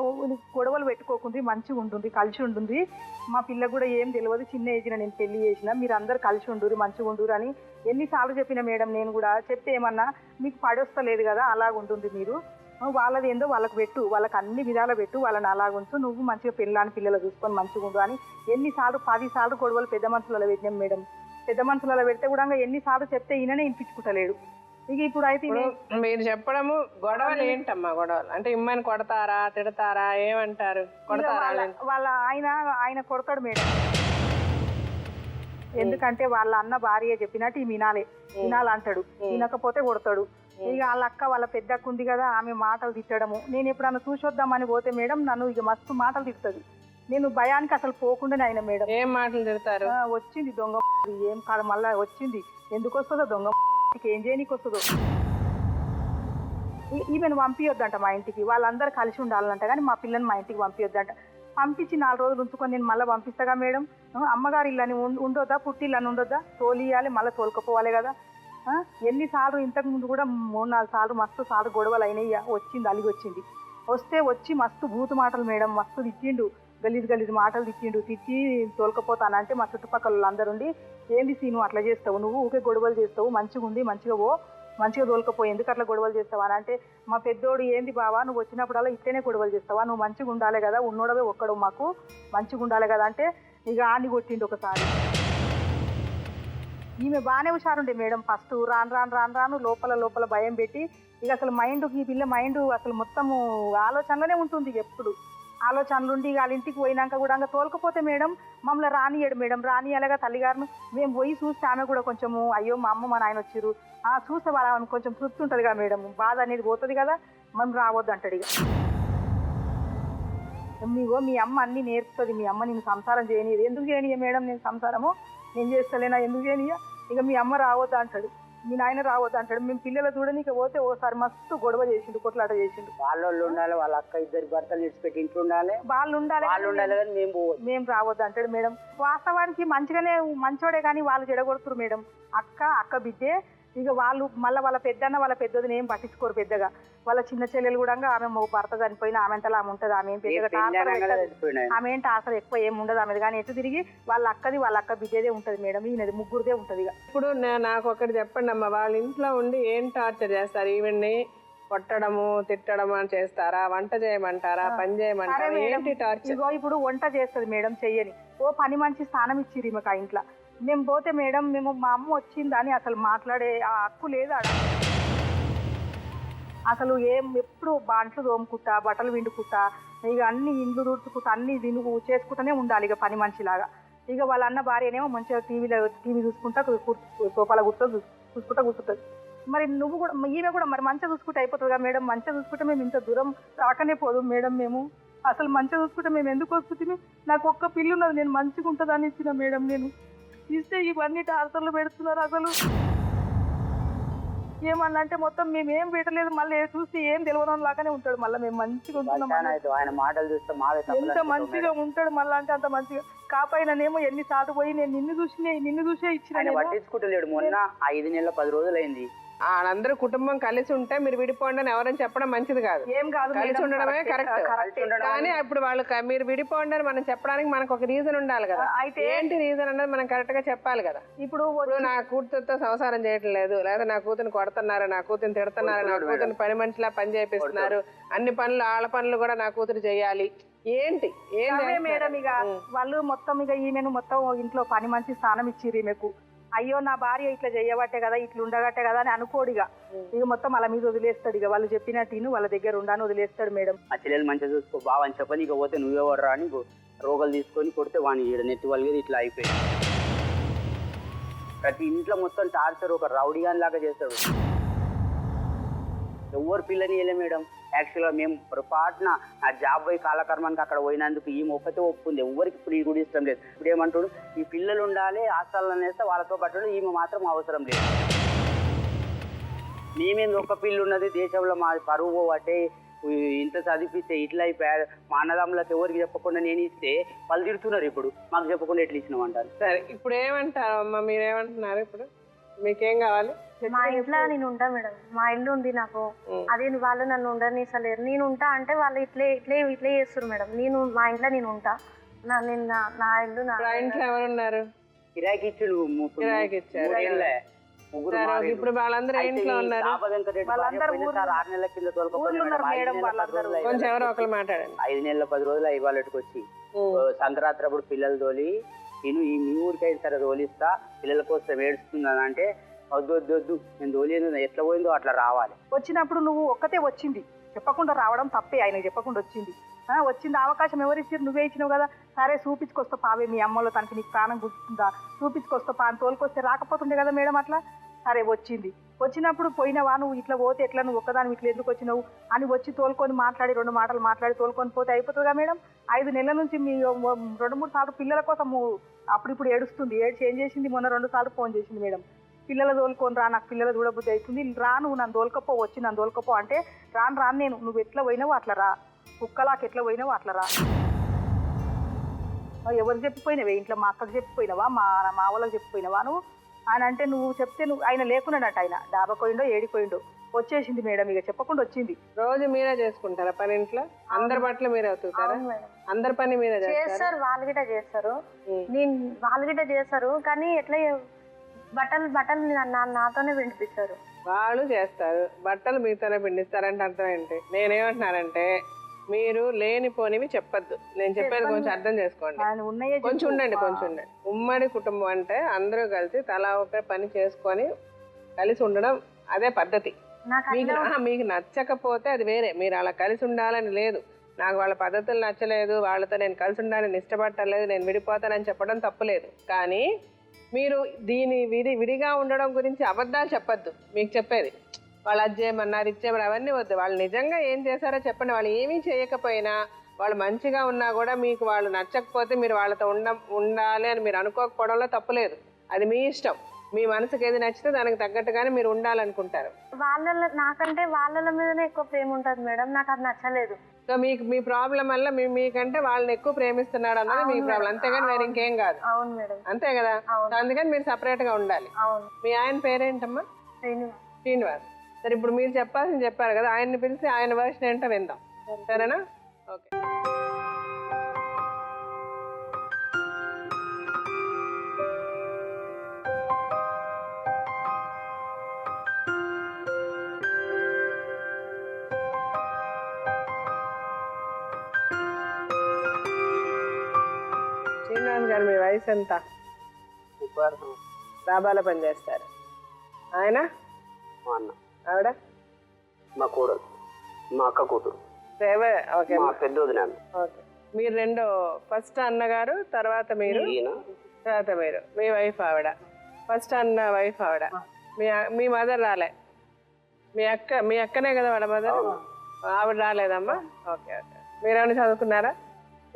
S4: గొడవలు పెట్టుకోకుండా మంచిగా ఉంటుంది, కలిసి ఉంటుంది, మా పిల్ల కూడా ఏం తెలియదు, చిన్న ఏజ్లో నేను పెళ్లి చేసిన, మీరు అందరు కలిసి ఉండురు మంచిగా ఉండురు అని ఎన్నిసార్లు చెప్పిన మేడం. నేను కూడా చెప్తే ఏమన్నా మీకు పడొస్తలేదు కదా, అలాగుంటుంది, మీరు వాళ్ళది ఏందో వాళ్ళకి పెట్టు, వాళ్ళకి అన్ని విధాలు పెట్టు, వాళ్ళని అలాగుంచు, నువ్వు మంచిగా పిల్లలు చూసుకొని మంచిగా ఉండు అని ఎన్నిసార్లు 10 సార్లు గొడవలు పెద్ద మనుషులలో పెట్టినాం మేడం. పెద్ద మనుషులలో పెడితే కూడా ఎన్నిసార్లు చెప్తే ఈయననే వినిపించుకుంటలేడు. ఇక ఇప్పుడు అయితే
S2: మీరు చెప్పడము గొడవలు ఏంటమ్మా? గొడవలు అంటే ఇమ్మని కొడతారా, తిడతారా, ఏమంటారు? కొడతారా?
S4: వాళ్ళ ఆయన కొడతాడు మేడం. ఎందుకంటే వాళ్ళ అన్న భార్య చెప్పినట్టు ఈ వినాలంటాడు, వినకపోతే కొడతాడు. ఇక వాళ్ళ అక్క వాళ్ళ పెద్ద అక్క ఉంది కదా, ఆమె మాటలు తిట్టడము. నేను ఎప్పుడన్నా చూసొద్దామని పోతే మేడం నన్ను ఇక మస్తు మాటలు తిడుతుంది. నేను భయానికి అసలు పోకుండానే అయినా మేడం.
S2: ఏం మాటలు తిడతారు?
S4: వచ్చింది దొంగ, ఏం కాదు మళ్ళీ వచ్చింది, ఎందుకు వస్తుందో దొంగ, ఏం చేయనీకి వస్తుందో, ఈమెను పంపించొద్దంట మా ఇంటికి, వాళ్ళందరూ కలిసి ఉండాలంట కానీ మా పిల్లని మా ఇంటికి పంపించొద్దంట. పంపించి 4 రోజులు ఉంచుకొని నేను మళ్ళీ పంపిస్తాగా మేడం. అమ్మగారి ఇల్లని ఉండొద్దా, పుట్టి ఇల్లని ఉండొద్దా, తోలియాలి మళ్ళీ తోలుకపోవాలి కదా. ఎన్నిసార్లు ఇంతకు ముందు కూడా 3-4 సార్లు మస్తు సార్లు గొడవలు అయినాయి. వచ్చింది అలిగి వచ్చింది, వచ్చి మస్తు బూతు మాటలు మేడం, మస్తు తిట్టిండు, గలీజ్ మాటలు తిట్టి తోలుకపోతానంటే మా చుట్టుపక్కల వాళ్ళందరూ ఉండి ఏంది సీను అట్లా చేస్తావు, నువ్వు ఊకే గొడవలు చేస్తావు, మంచిగా ఉంది మంచిగా తోలుకపోయి ఎందుకు అట్లా గొడవలు చేస్తావా అని అంటే, మా పెద్దోడు ఏంది బావా నువ్వు వచ్చినప్పుడల్లా ఇట్లనే గొడవలు చేస్తావా, నువ్వు మంచిగా ఉండాలి కదా, ఉన్నోడవే ఒక్కడు మాకు మంచిగా ఉండాలి కదా అంటే ఇక ఆని కొట్టిండు ఒకసారి. ఈమె బాగానే హుషారుండే మేడం. ఫస్ట్ రాను లోపల భయం పెట్టి ఇక అసలు ఈ పిల్ల మైండ్ అసలు మొత్తము ఆలోచనలోనే ఉంటుంది, ఎప్పుడు ఆలోచనలుండి వాళ్ళ ఇంటికి పోయినాక కూడా తోలకపోతే మేడం మమ్మల్ని రానియడు మేడం. రానియాలగా తల్లిగారును మేము పోయి చూస్తే ఆమె కూడా కొంచెము అయ్యో మా అమ్మ మా నాయన వచ్చిర్రు చూస్తే వాళ్ళని కొంచెం తృప్తి ఉంటుంది కదా మేడం, బాధ అనేది పోతుంది కదా, మనం రావద్దు అంటాడు. ఇక మీ అమ్మ అన్నీ నేర్పుతుంది, మీ అమ్మ నేను సంసారం చేయనియదు. ఎందుకు చేయనియ మేడం, నేను సంసారము నేను చేస్తలేనా, ఎందుకు చేయనియ, ఇక మీ అమ్మ రావద్దు అంటాడు, మీ నాయన రావద్దు అంటాడు. మేము పిల్లలు చూడనీకి పోతే ఓసారి మస్తు గొడవ చేసిండు, కొట్లాట చేసిండు.
S5: వాళ్ళు ఉండాలి, వాళ్ళ అక్క ఇద్దరు భర్తలు విడిచిపెట్టి ఇంట్లో ఉండాలి, వాళ్ళు ఉండాలి కానీ
S4: మేము రావద్దు అంటాడు మేడం. వాస్తవానికి మంచోడే కానీ వాళ్ళు చెడగొడుతురు మేడం. అక్క బిడ్డే. ఇక వాళ్ళు మళ్ళీ వాళ్ళ పెద్దన్న వాళ్ళ పెద్దదిని ఏం పట్టించుకోరు పెద్దగా. వాళ్ళ చిన్న చెల్లెలు కూడా ఆమె భర్త చనిపోయిన ఆమెంతలా ఆమె ఉంటుంది, ఆమె ఏం పెద్దగా ఆమె ఏంటి ఆసలు ఎక్కువ ఏమి ఉండదు ఆమెది. కానీ ఎటు తిరిగి వాళ్ళ అక్క బిడ్డేదే ఉంటుంది మేడం, ఈయనది ముగ్గురుదే ఉంటుంది. ఇక
S2: ఇప్పుడు నాకు ఒకటి చెప్పండి అమ్మ, వాళ్ళ ఇంట్లో ఉండి ఏం టార్చర్ చేస్తారు? ఈవెన్ని కొట్టడము తిట్టడము అని చేస్తారా, వంట చేయమంటారా, పని చేయమంటారా, ఏంటి టార్చర్?
S4: ఇప్పుడు వంట చేస్తుంది మేడం, చెయ్యని పని మంచి స్థానం ఇచ్చిర్రు ఈమెకు ఆ ఇంట్లో. మేము పోతే మేడం మా అమ్మ వచ్చిందని అసలు మాట్లాడే ఆ హక్కు లేదు అసలు. ఎప్పుడు బాంట్లు తోముకుంటా, బట్టలు విండుకుంటా, ఇక అన్ని ఇండ్లు తుడుచుకుంటా, అన్ని చేసుకుంటూనే ఉండాలి ఇక పని మనిషిలాగా. ఇక వాళ్ళ అన్న భార్యనేమో మంచిగా టీవీ చూసుకుంటా సోఫాల కూర్చుంటుంది. మరి నువ్వు కూడా ఈమె కూడా మరి మంచిగా చూసుకుంటే అయిపోతుంది కదా మేడం. మంచిగా చూసుకుంటే మేము ఇంత దూరం రాకనే పోదు మేడం. మేము అసలు మంచిగా చూసుకుంటే మేము ఎందుకు వస్తుంది? నాకు ఒక్క పిల్లు ఉన్నది, నేను మంచిగా ఉంటుందని ఇచ్చిన మేడం. నేను ఇస్తే ఇవన్నీ టార్చర్లు పెడుతున్నారు. అసలు ఏమన్నా అంటే మొత్తం మేమేం పెట్టలేదు, మళ్ళీ చూసి ఏం తెలియడం లాగానే ఉంటాడు. మళ్ళీ మేము మంచిగా ఉంటున్నాం, ఎంత మంచిగా ఉంటాడు మళ్ళీ అంటే అంత మంచిగా. కాపాయినేమో ఎన్నిసార్లు పోయి నేను నిన్ను చూసే ఇచ్చిన
S5: పట్టించుకుంటలేడు. మొన్న 5 నెలల 10 రోజులైంది.
S2: అందరూ కుటుంబం కలిసి ఉంటే మీరు విడిపోండి అని ఎవరైనా చెప్పడం మంచిది కాదు.
S4: ఏం కాదు,
S2: కలిసి ఉండడమే కరెక్ట్. కానీ ఇప్పుడు వాళ్ళు మీరు విడిపోండి అని మనం చెప్పడానికి మనకు ఒక రీజన్ ఉండాలి కదా. అయితే ఏంటి రీజన్ అన్నది మనం కరెక్ట్ గా చెప్పాలి కదా. ఇప్పుడు నా కూతురుతో సంసారం చేయట్లేదు, లేదా నా కూతురు కొడుతున్నారు, నా కూతురు తిడుతున్నారు, నా కూతురు పని మనిషిలా పని చేపిస్తున్నారు, అన్ని పనులు ఆళ్ళ పనులు కూడా నా కూతురు చేయాలి, ఏంటి
S4: మేడం? ఇక వాళ్ళు మొత్తం ఇక ఈమెను మొత్తం ఇంట్లో పని మనిషి స్థానం ఇచ్చిర్రు ఈమెకు. అయ్యో నా భార్య ఇట్లా చేయబట్టే కదా ఇట్లా ఉండగట్టే కదా అని అనుకోడు ఇక మొత్తం వాళ్ళ మీద వదిలేస్తాడు. ఇక వాళ్ళు చెప్పినట్టు వాళ్ళ దగ్గర ఉండాలని వదిలేస్తాడు మేడం.
S5: ఆ చెల్లెలు మంచిగా చూసుకో బావ అని చెప్పని ఇక పోతే నువ్వెవడరా అని రోగలు తీసుకొని కొడితే వాడిని ఈడ నెత్తి వాళ్ళకి ఇట్లా అయిపోయింది. ప్రతి ఇంట్లో మొత్తం టార్చర్ ఒక రౌడీగాన్ లాగా చేస్తాడు. ఎవరు పిల్లని వెళ్ళే మేడం. యాక్చువల్గా మేము పొరపాటున ఆ జాబ్ పోయి కాలకర్మానికి అక్కడ పోయినందుకు ఈమె ఒక్కతే ఒప్పుకుంది. ఎవరికి ఇప్పుడు కూడా ఇష్టం లేదు. ఇప్పుడు ఏమంటాడు ఈ పిల్లలు ఉండాలి హాస్టల్లో వేస్తే వాళ్ళతో పాటు ఈమె మాత్రం అవసరం లేదు. మేమేంది ఒక్క పిల్లు ఉన్నది దేశంలో మా పరువు పోవట్టే ఇంత చదివిస్తే ఇట్లా అయిపోయారు. మా అన్నదమ్ములకు ఎవరికి చెప్పకుండా నేను ఇస్తే వాళ్ళు తిడుతున్నారు. ఇప్పుడు మాకు చెప్పకుండా ఎట్లా ఇచ్చినామంటారు.
S2: సరే ఇప్పుడు ఏమంటారు అమ్మ, మీరేమంటున్నారు? ఇప్పుడు మీకేం కావాలి?
S1: మా ఇంట్లో నేను ఉంటా మేడం. మా ఇల్లు ఉంది నాకు. అదే వాళ్ళు నన్ను ఉండనిసలేరు. నేను ఉంటా అంటే వాళ్ళు ఇట్లే చేస్తారు మేడం. నేను మా ఇంట్లో నేను ఉంటా. నా ఇల్లు
S2: ఇంట్లో ఎవరున్నారు?
S5: కిరాయికి ఇచ్చి
S2: కిరాయికి ఇచ్చారు. ఇప్పుడు వాళ్ళందరూ ఇంట్లో ఉన్నారు.
S5: 6 నెలల కింద
S2: కొంచెం ఎవరో ఒకరు మాట్లాడండి.
S5: 5 నెలల 10 రోజులు ఇవాళకి వచ్చి సంక్రాంతి అప్పుడు పిల్లలు తోలి నేను ఈ మీ ఊరికైనా సరే తోలిస్తా పిల్లల కోసం ఏడుస్తుందని అంటే వద్దు నేను తోలేదు ఎట్లా పోయిందో అట్లా రావాలి.
S4: వచ్చినప్పుడు నువ్వు ఒక్కతే వచ్చింది చెప్పకుండా రావడం తప్పే. ఆయన చెప్పకుండా వచ్చింది అవకాశం ఎవరు ఇచ్చారు? నువ్వే ఇచ్చినావు కదా. సరే చూపించుకొస్తా పావే మీ అమ్మలో తనకి నీకు ప్రాణం గుర్తుందా చూపించుకొస్తా పా అని తోలుకొస్తే రాకపోతుండే కదా మేడం. అట్లా సరే వచ్చినప్పుడు పోయినావా నువ్వు ఇట్లా పోతే ఎట్లా నువ్వు ఒక్కదాని ఇట్లా ఎందుకు వచ్చినావు అని వచ్చి తోలుకొని మాట్లాడి 2 మాటలు మాట్లాడి తోలుకొని పోతే అయిపోతుందిగా మేడం. 5 నెలల నుంచి మీ 2-3 సార్లు పిల్లల కోసం అప్పుడిప్పుడు ఏడుస్తుంది. ఏం చేసింది? మొన్న 2 సార్లు ఫోన్ చేసింది మేడం. పిల్లలు తోలుకొని రా, నాకు పిల్లలు చూడబుద్ధి అవుతుంది, రా నువ్వు నన్ను తోలుకపో, వచ్చి నన్ను తోలుకపో అంటే రాను నేను నువ్వు ఎట్లా పోయినావు అట్లా రా, కుక్కలాకి ఎట్లా పోయినావు అట్లా రా. ఎవరు చెప్పిపోయినావే ఇంట్లో? మా అక్కకు చెప్పిపోయినావా? మా వాళ్ళకి చెప్పిపోయినావా నువ్వు? ఆయన అంటే నువ్వు చెప్తే నువ్వు ఆయన లేకున్నాడట. ఆయన డాబాకోయిండో ఏడిపోయిండో వచ్చేసింది మేడం. ఇక చెప్పకుండా వచ్చింది.
S2: రోజు మీరే చేసుకుంటారా పని? ఇంట్లో అందరి బట్టలు మీరే అవుతారా? అందరి పని మీరే
S1: చేస్తారు. వాళ్ళు గిట్ట చేస్తారు. వాళ్ళు గిట్ట చేస్తారు. కానీ ఎట్లా బట్టలు నాతోనే పిండిపిస్తారు.
S2: వాళ్ళు చేస్తారు, బట్టలు మీతోనే పిండిస్తారంటే అర్థం ఏంటి? నేనేమంటున్నానంటే మీరు లేనిపోనివి చెప్పద్దు. నేను చెప్పేది కొంచెం అర్థం చేసుకోండి. కొంచెం ఉండండి. ఉమ్మడి కుటుంబం అంటే అందరూ కలిసి తలా ఒక పని చేసుకొని కలిసి ఉండడం అదే పద్ధతి. మీకు నచ్చకపోతే అది వేరే. మీరు అలా కలిసి ఉండాలని లేదు. నాకు వాళ్ళ పద్ధతులు నచ్చలేదు, వాళ్ళతో నేను కలిసి ఉండాలని ఇష్టపడలేదు, నేను విడిపోతానని చెప్పడం తప్పులేదు. కానీ మీరు విడిగా ఉండడం గురించి అబద్ధాలు చెప్పద్దు. మీకు చెప్పేది వాళ్ళు అది చేయమన్నారు ఇది చేయమన్నారు అవన్నీ వద్దు. వాళ్ళు నిజంగా ఏం చేశారో చెప్పండి. వాళ్ళు ఏమీ చేయకపోయినా వాళ్ళు మంచిగా ఉన్నా కూడా మీకు వాళ్ళు నచ్చకపోతే మీరు వాళ్ళతో ఉండాలి అని మీరు అనుకోకపోవడంలో తప్పులేదు. అది మీ ఇష్టం. మీ మనసుకి ఏది నచ్చితే దానికి తగ్గట్టుగానే మీరు ఉండాలనుకుంటారు.
S1: నాకంటే వాళ్ళ మీదనే ఎక్కువ ప్రేమ ఉంటుంది మేడం. నాకు అది నచ్చలేదు.
S2: సో మీ ప్రాబ్లం వల్ల మీకంటే వాళ్ళని ఎక్కువ ప్రేమిస్తున్నాడు అన్నది మీ ప్రాబ్లం, అంతేగాని వేరే ఇంకేం కాదు.
S1: అవును మేడం.
S2: అంతే కదా. అందుకని మీరు సపరేట్ గా ఉండాలి. మీ ఆయన పేరేంటమ్మా? శ్రీనివాస్. సరే ఇప్పుడు మీరు చెప్పాల్సింది చెప్పారు కదా, ఆయన్ని పిలిచి ఆయన వర్షన్ ఏంటో విందాం. సరేనా? ఓకే. శ్రీనివాస్ గారు మీ వయసు ఎంత? డాబాలో పనిచేస్తారు. ఆయన?
S5: మా అన్న.
S2: ఆవిడ?
S5: మా కూడలు, మా అక్క కూతురు.
S2: ఓకే.
S5: మా పెద్ద వదిన.
S2: ఓకే. మీరు రెండో ఫస్ట్ అన్నగారు, తర్వాత మీరు, తర్వాత మీరు. మీ వైఫ్ ఆవిడ. ఫస్ట్ అన్న వైఫ్ ఆవిడ. మీ మదర్ రాలే? మీ అక్కనే కదా వాళ్ళ మదర్? ఆవిడ రాలేదమ్మా? Okay okay. మీరు ఏమైనా చదువుకున్నారా?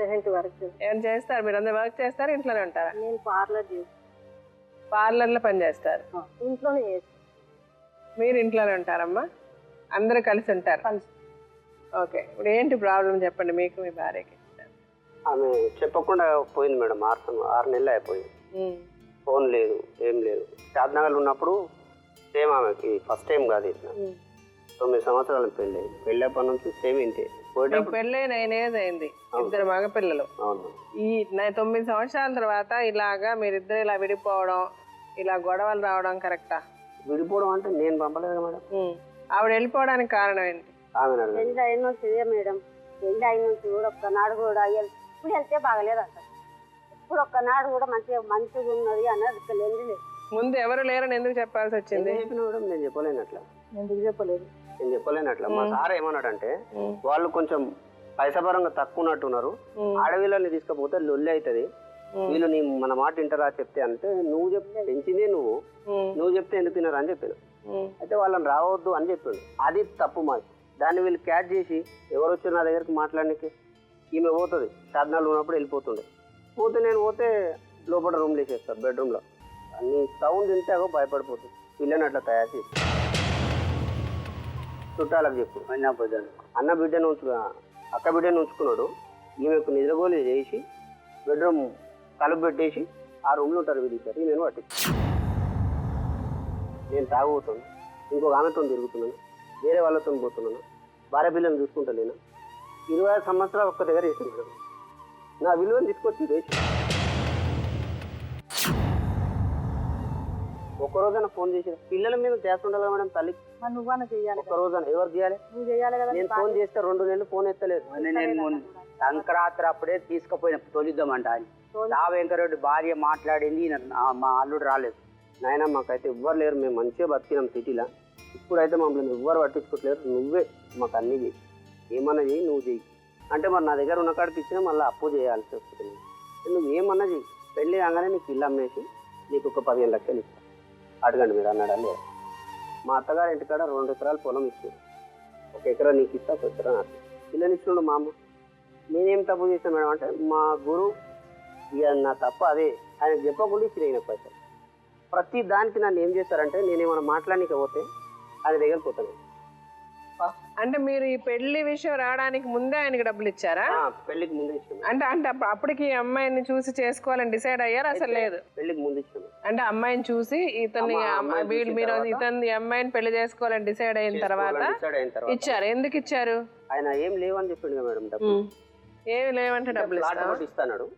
S1: 7th వరకు.
S2: ఏమైనా చేస్తారు? మీరు అందరు వర్క్ చేస్తారా, ఇంట్లోనే ఉంటారా?
S1: నేను
S2: పార్లర్లో పని చేస్తారు.
S1: ఇంట్లోనే చేస్తాను.
S2: మీరు ఇంట్లోనే ఉంటారమ్మా? అందరూ కలిసి ఉంటారు? ఓకే. ఇప్పుడు ఏంటి ప్రాబ్లం చెప్పండి మీకు మీ భార్యకి?
S5: ఆమె చెప్పకుండా పోయింది మేడం. 6 నెలలు అయిపోయింది. ఫోన్ లేదు, ఏం లేదు. షాద్నగర్లో ఉన్నప్పుడు సేమ్ ఆమెకి ఫస్ట్ టైం కాదు. 9 సంవత్సరాల పెళ్ళప్పటి నుంచి సేమ్ ఇంతే.
S2: పెళ్ళై 9 years అయింది. 2 మగపిల్లలు. ఈ 9 సంవత్సరాల తర్వాత ఇలాగా మీరిద్దరు ఇలా విడిపోవడం, ఇలా గొడవలు రావడం కరెక్టా?
S5: విడిపోవడం అంటే నేను పంపలేదు మేడం.
S2: ఆవిడ వెళ్ళిపోవడానికి కారణం ఏంటి?
S1: పెళ్ళి అయిన నుంచి మేడం. పెళ్ళి అయిన నుంచి కూడా ఒక్కనాడు కూడా ఇప్పుడు వెళ్తే బాగలేదు అంట. ఇప్పుడు ఒక్కనాడు కూడా మంచిగా ఉన్నది అన్నది లేదు.
S2: ముందు ఎవరు లేరని ఎందుకు చెప్పాల్సి వచ్చింది?
S5: ఎందుకు చెప్పిన మేడం నేను చెప్పలేను అట్లా.
S4: ఎందుకు చెప్పలేదు?
S5: నేను చెప్పలేను అట్లా. మా సార్ ఏమన్నాడంటే వాళ్ళు కొంచెం పైసపరంగా తక్కువ ఉన్నట్టున్నారు, ఆడవిళ్ళని తీసుకపోతే లొల్లి అవుతుంది, వీళ్ళు నీ మన మాట వింటారా చెప్తే అంటే, నువ్వు చెప్తే పెంచిందే నువ్వు చెప్తే ఎందుకు తినరా అని చెప్పాను. అయితే వాళ్ళని రావద్దు అని చెప్పాడు. అది తప్పు మాది. దాన్ని వీళ్ళు క్యాచ్ చేసి ఎవరు వచ్చారు నా దగ్గరికి మాట్లాడడానికి, ఈమె పోతుంది సాధనాలు ఉన్నప్పుడు వెళ్ళిపోతుండే, పోతే నేను పోతే లోపల రూమ్లో వేసేస్తారు, బెడ్రూమ్లో. అన్ని సౌండ్ వింటే అగో భయపడిపోతుంది. పిల్లని అట్లా తయారు చేసి చుట్టాలకు చెప్పు అన్న బిడ్డను అక్క బిడ్డను ఉంచుకున్నాడు, ఈమెకు నిద్రగోలు చేసి బెడ్రూమ్ తలుపు పెట్టేసి ఆ రూమ్లో ఉంటారు వీళ్ళిద్దరు. నేను పట్టించి నేను తాగుతున్నాను, ఇంకొక ఆమెతో తిరుగుతున్నాను, వేరే వాళ్ళతో పోతున్నాను, భార్య పిల్లల్ని చూసుకుంటలేను. 25 సంవత్సరాలు ఒక్క దగ్గర వేసింది మేడం. నా విలువను తీసుకొచ్చి వేసి ఒక్కరోజైనా ఫోన్ చేసి పిల్లల మీద చేస్తుండాలి మేడం తల్లికి.
S4: మరి నువ్వన్నా చెయ్యాలి,
S5: ఒక్కరోజైనా ఎవరు చేయాలి?
S4: నువ్వు చేయాలి కదా.
S5: నేను ఫోన్ చేస్తే 2 నెలలు ఫోన్ ఎత్తలేదు.
S6: నేను సంక్రాంతి అప్పుడే తీసుకుపోయిన తొలిద్దామంట ఆయన దా వెంకరెడ్డి భార్య మాట్లాడింది, మా అల్లుడు రాలేదు.
S5: నాయన మాకైతే ఎవ్వరు లేరు, మేము మంచిగా బతికినాం సిటీలో. ఇప్పుడైతే మమ్మల్ని ఎవ్వరు పట్టించుకోవట్లేరు, నువ్వే మాకు అన్నీ చెయ్యి, ఏమన్నా చెయ్యి, నువ్వు చెయ్యి అంటే మరి నా దగ్గర ఉన్న కాడికి ఇచ్చినా మళ్ళీ అప్పు చేయాల్సి వస్తుంది. నువ్వు ఏమన్నా చెయ్యి, పెళ్ళి కాగానే నీకు ఇల్లు అమ్మేసి నీకు ఒక 15 లక్షలు ఇస్తాను, అడగండి మీరు అన్నాడు. అല്ലേ మా అత్తగారి ఇంటికాడ 2 ఎకరాలు పొలం ఇచ్చాడు, 1 ఎకరా నీకు ఇస్తా, 1 ఎకరా నాకు. పిల్లని ఇచ్చినాడు మా అమ్మ. నేనేం తప్పు చేశాను మేడం అంటే మా గురువు ఇక నా తప్ప అదే, ఆయన చెప్పకుండా ఇచ్చిన పైసలు. ప్రతి దానికి నన్ను ఏం చేస్తారంటే నేనేమైనా మాట్లాడనీకి పోతే ఆయన దగ్గర పోతాను.
S2: అంటే మీరు ఈ పెళ్లి విషయం రావడానికి ముందే ఆయనకి డబ్బులు ఇచ్చారా?
S5: పెళ్లికి ముందు ఇచ్చాను.
S2: అంటే అప్పటికి ఈ అమ్మాయిని చూసి చేసుకోవాలని డిసైడ్ అయ్యారు? అసలు లేదు,
S5: పెళ్లికి ముందు ఇచ్చాను.
S2: అంటే అమ్మాయిని చూసి ఇతన్ని మీరు ఇతన్ని అమ్మాయిని పెళ్లి చేసుకోవాలని డిసైడ్ అయిన తర్వాత ఇచ్చారు. ఎందుకు ఇచ్చారు?
S5: ఆయన ఏం లేవని చెప్పిండు మేడం, డబ్బులు
S2: ఏమి లేవంటే డబ్బులు
S5: ఇస్తాడు.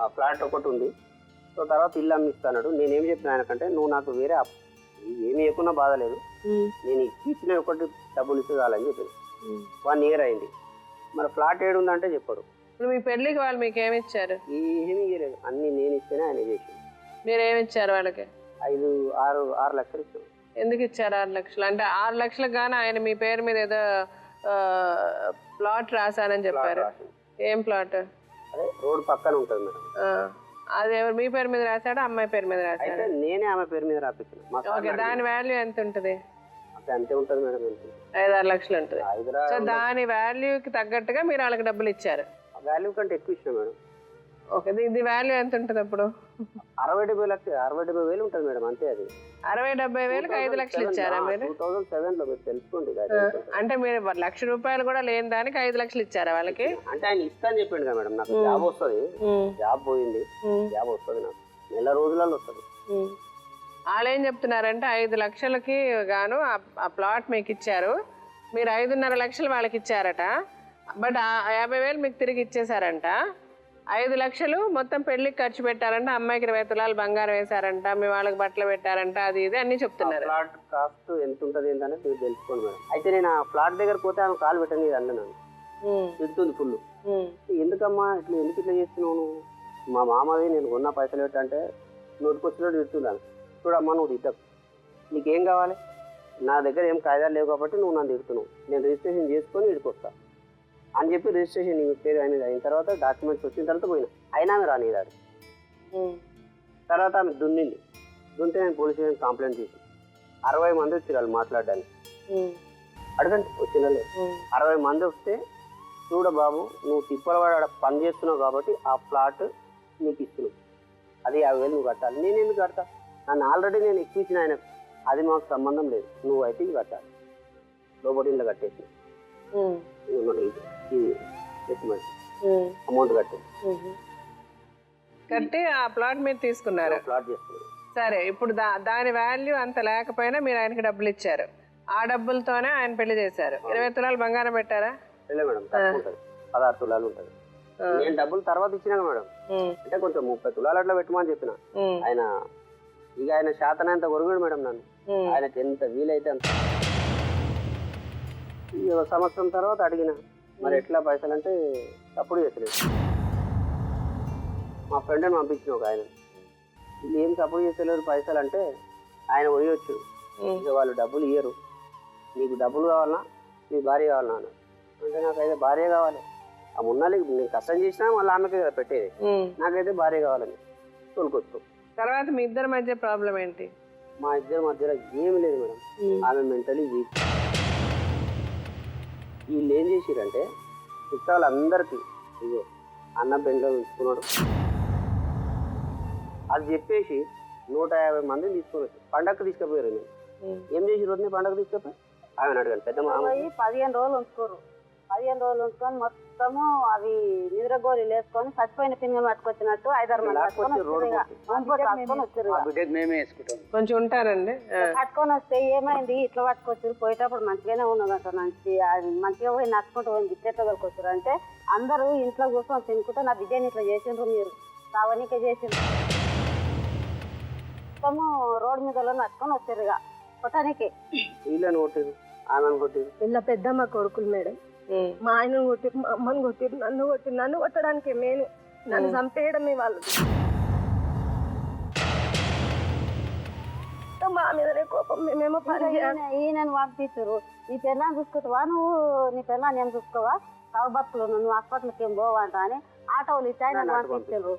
S5: ఆ ఫ్లాట్ ఒకటి ఉంది, సో తర్వాత ఇల్లు అమ్మి ఇస్తాడు. నేనేం చెప్పిన ఆయనకంటే నువ్వు నాకు వేరే ఏమి ఇవ్వకున్నా బాధ లేదు, నేను ఇచ్చిన ఒకటి డబ్బులు ఇస్తే చాలని చెప్పాను. 1 year అయింది, మరి ఫ్లాట్ ఏడు ఉందంటే చెప్పాడు.
S2: ఇప్పుడు మీ పెళ్లికి వాళ్ళు మీకు ఏమి ఇచ్చారు?
S5: ఏమీ ఇవ్వలేదు, అన్ని నేను ఇస్తేనే ఆయన చేసి.
S2: మీరు ఏమి ఇచ్చారు వాళ్ళకి?
S5: 6 లక్షలు ఇచ్చాను.
S2: ఎందుకు ఇచ్చారు 6 లక్షలు? అంటే 6 లక్షలకు గాను ఆయన మీ పేరు మీద ఏదో ప్లాట్ రాశానని చెప్పారు. ఏం ప్లాట్?
S5: అదే రోడ్ పక్కన ఉంటుంది మేడం.
S2: అది ఎవరు మీ పేరు మీద రాశాడా, అమ్మాయి పేరు మీద రాశాడా?
S5: నేనే ఆమె పేరు మీద రాపించాను.
S2: దాని వాల్యూ ఎంత ఉంటుంది?
S5: అంతే ఉంటుంది మేడం,
S2: 5-6 లక్షలు ఉంటుంది. సో దాని వాల్యూకి తగ్గట్టుగా మీరు వాళ్ళకి డబ్బులు ఇచ్చారు.
S5: వాల్యూ కంటే ఎక్కువ ఇచ్చాను మేడం.
S2: ఓకే, ఇది వాల్యూ ఎంత ఉంటుంది అప్పుడు?
S5: 60-70 వేలు ఉంటుంది మేడం, అంతే. అది
S2: 60-70 వేలకు 5 లక్షలు ఇచ్చారా మీరు?
S5: 2007లో మీరు తెలుసుకోండి.
S2: అంటే మీరు 1 లక్ష రూపాయలు కూడా లేని దానికి 5 లక్షలు ఇచ్చారా వాళ్ళకి?
S5: అంటే ఆయన ఇస్తాను చెప్పిండు కదా మేడం, నాకు జాబ్ వస్తుంది, జాబ్ పోయింది, జాబ్ వస్తుంది నాకు నెల రోజులలో వస్తుంది.
S2: వాళ్ళు ఏం చెప్తున్నారంటే 5 లక్షలకి గాను ఆ ప్లాట్ మీకు ఇచ్చారు, మీరు 5.5 లక్షలు వాళ్ళకి ఇచ్చారట, బట్ 50,000 మీకు తిరిగి ఇచ్చేసారంట. 5 లక్షలు మొత్తం పెళ్లికి ఖర్చు పెట్టారంట, అమ్మాయికి 20 తులాలు బంగారం వేశారంట, మీ వాళ్ళకి బట్టలు పెట్టారంట, అది ఇది అన్ని చెప్తున్నారు.
S5: ఫ్లాట్ కాస్ట్ ఎంత ఉంటుంది ఏంటనే మీరు తెలుసుకోండి మేడం. అయితే నేను ఆ ఫ్లాట్ దగ్గర పోతే ఆమె కాలు పెట్టండి అన్నాను, తిడుతుంది ఫుల్. ఎందుకమ్మా ఎందుకు ఇట్లా చేస్తున్నావు నువ్వు, మా మామది నేను కొన్న పైసలు పెట్టంటే నోటికొచ్చినట్టు తిడుతున్నాను. చూడమ్మా నువ్వు తిట్టకు, నీకేం కావాలి, నా దగ్గర ఏం కాయిదాలు లేవు కాబట్టి నువ్వు నన్ను తిడుతున్నావు, నేను రిజిస్ట్రేషన్ చేసుకొని ఇడికొస్తా అని చెప్పి రిజిస్ట్రేషన్ పేరు అనేది అయిన తర్వాత డాక్యుమెంట్స్ వచ్చిన తర్వాత పోయినా, అయినా ఆమె రానిరాడు. తర్వాత ఆమె దున్నితే నేను పోలీస్ స్టేషన్ కంప్లైంట్ చేసి 60 మంది వచ్చి వాళ్ళు మాట్లాడడానికి. అడగండి వచ్చిన 60 మంది వస్తే, చూడ బాబు నువ్వు తిప్పలవాడ పని చేస్తున్నావు కాబట్టి ఆ ఫ్లాట్ నీకు ఇస్తున్నావు, అది 50,000 నువ్వు కట్టాలి. నేను ఎందుకు కడతా, నన్ను ఆల్రెడీ నేను ఎక్కువ ఇచ్చిన ఆయన, అది మాకు సంబంధం లేదు, నువ్వు అయితే ఇది కట్టాలి. లోపలి ఇంట్లో కట్టేసి అమౌంట్
S2: కట్టి ఆ ప్లాట్ మీరు తీసుకున్నారు.
S5: ప్లాట్ చేసుకున్నాను.
S2: సరే, ఇప్పుడు దాని వాల్యూ అంత లేకపోయినా మీరు ఆయనకి డబ్బులు ఇచ్చారు, ఆ డబ్బులతోనే ఆయన పెళ్లి చేశారు. 20 తులాలు బంగారం పెట్టారా?
S5: మేడం తక్కువ ఉంటుంది, 16 తులాలు ఉంటుంది. నేను డబ్బులు తర్వాత ఇచ్చినాక మేడం, అంటే కొంచెం 30 తులాలు అట్లా పెట్టమని చెప్పిన. ఆయన శాతనంత కొరుగాడు మేడం నన్ను, ఆయనకి ఎంత వీలైతే అంత. 1 సంవత్సరం తర్వాత అడిగిన, మరి ఎట్లా పైసలు అంటే అప్పుడు చేసలేదు. మా ఫ్రెండ్ని పంపించిన ఒక ఆయన, వీళ్ళు ఏం సపోర్ట్ చేస్తలేరు పైసలు అంటే ఆయన పోయొచ్చు, ఇక వాళ్ళు డబ్బులు ఇయ్యరు. నీకు డబ్బులు కావాలన్నా నీ భార్య కావాలన్నా అన్న. అంటే నాకైతే భార్య కావాలి. ఆ మున్నాళ్ళకి నేను కష్టం చేసినా మళ్ళీ ఆమెకే కదా పెట్టేది. నాకైతే భార్య కావాలని తోలుకొచ్చు.
S2: తర్వాత మీ ఇద్దరి మధ్య ప్రాబ్లం ఏంటి?
S5: మా ఇద్దరి మధ్యలో ఏమి లేదు మేడం. ఆమె మెంటలీ వీక్. వీళ్ళు ఏం చేసిరంటే చుట్టాలందరికీ ఇగో అన్న బెండ్లో ఉంచుకున్నాడు అది చెప్పేసి 150 మందిని తీసుకొని వచ్చి పండగకు తీసుకుపోయారు. నేను ఏం చేసి రోజునే పండగ తీసుకుపోయి ఆమె అడగాలి పెద్ద
S7: 15 రోజులు ఉంచుకోరు. 15 రోజులు ఉంచుకొని మొత్తము అవి నిద్ర గోళీలు వేసుకొని చచ్చిపోయిన పింగం పట్టుకొచ్చినట్టు 5-6 మంది
S6: బిడ్డకి మేమే వేసుకుంటాం.
S2: కొంచెం ఉంటారండి.
S7: పట్టుకొని వస్తే ఏమైంది ఇట్లా పట్టుకొచ్చారు, పోయేటప్పుడు మంచిగానే ఉన్నదంట, మంచిగా పోయి నడుచుకుంటూ పోయింది, ఇట్లా తోలుకొచ్చారు అంటే అందరూ ఇంట్లో కూర్చొని తినుకుంటే నా బిడ్డని ఇట్లా చేసిండ్రు, మీరు కావనికే చేసిండ్రు. మొత్తము రోడ్డు మీద నడుచుకొని వచ్చారు ఇక కొట్టడానికి.
S5: వీళ్ళని కొట్టారు, ఆమెను కొట్టారు.
S1: ఇలా పెద్దమ్మ కొడుకులు మేడం. మా ఆయనను కొట్టిరు, మా అమ్మని కొట్టిరు, నన్ను కొట్టడానికి నేను నన్ను చంపేయడమే వాళ్ళు. మా మీదనే కోపం. మేమేమో పని
S7: ఈయనను పంపించారు. నీ పిల్లని చూసుకుంటావా నువ్వు, నీ పిల్లని ఏం చూసుకోవా, బతుకులు నువ్వు హాస్పిటల్కి ఏం పోవంట అని ఆటోలు ఇచ్చి ఆయన పంపించారు.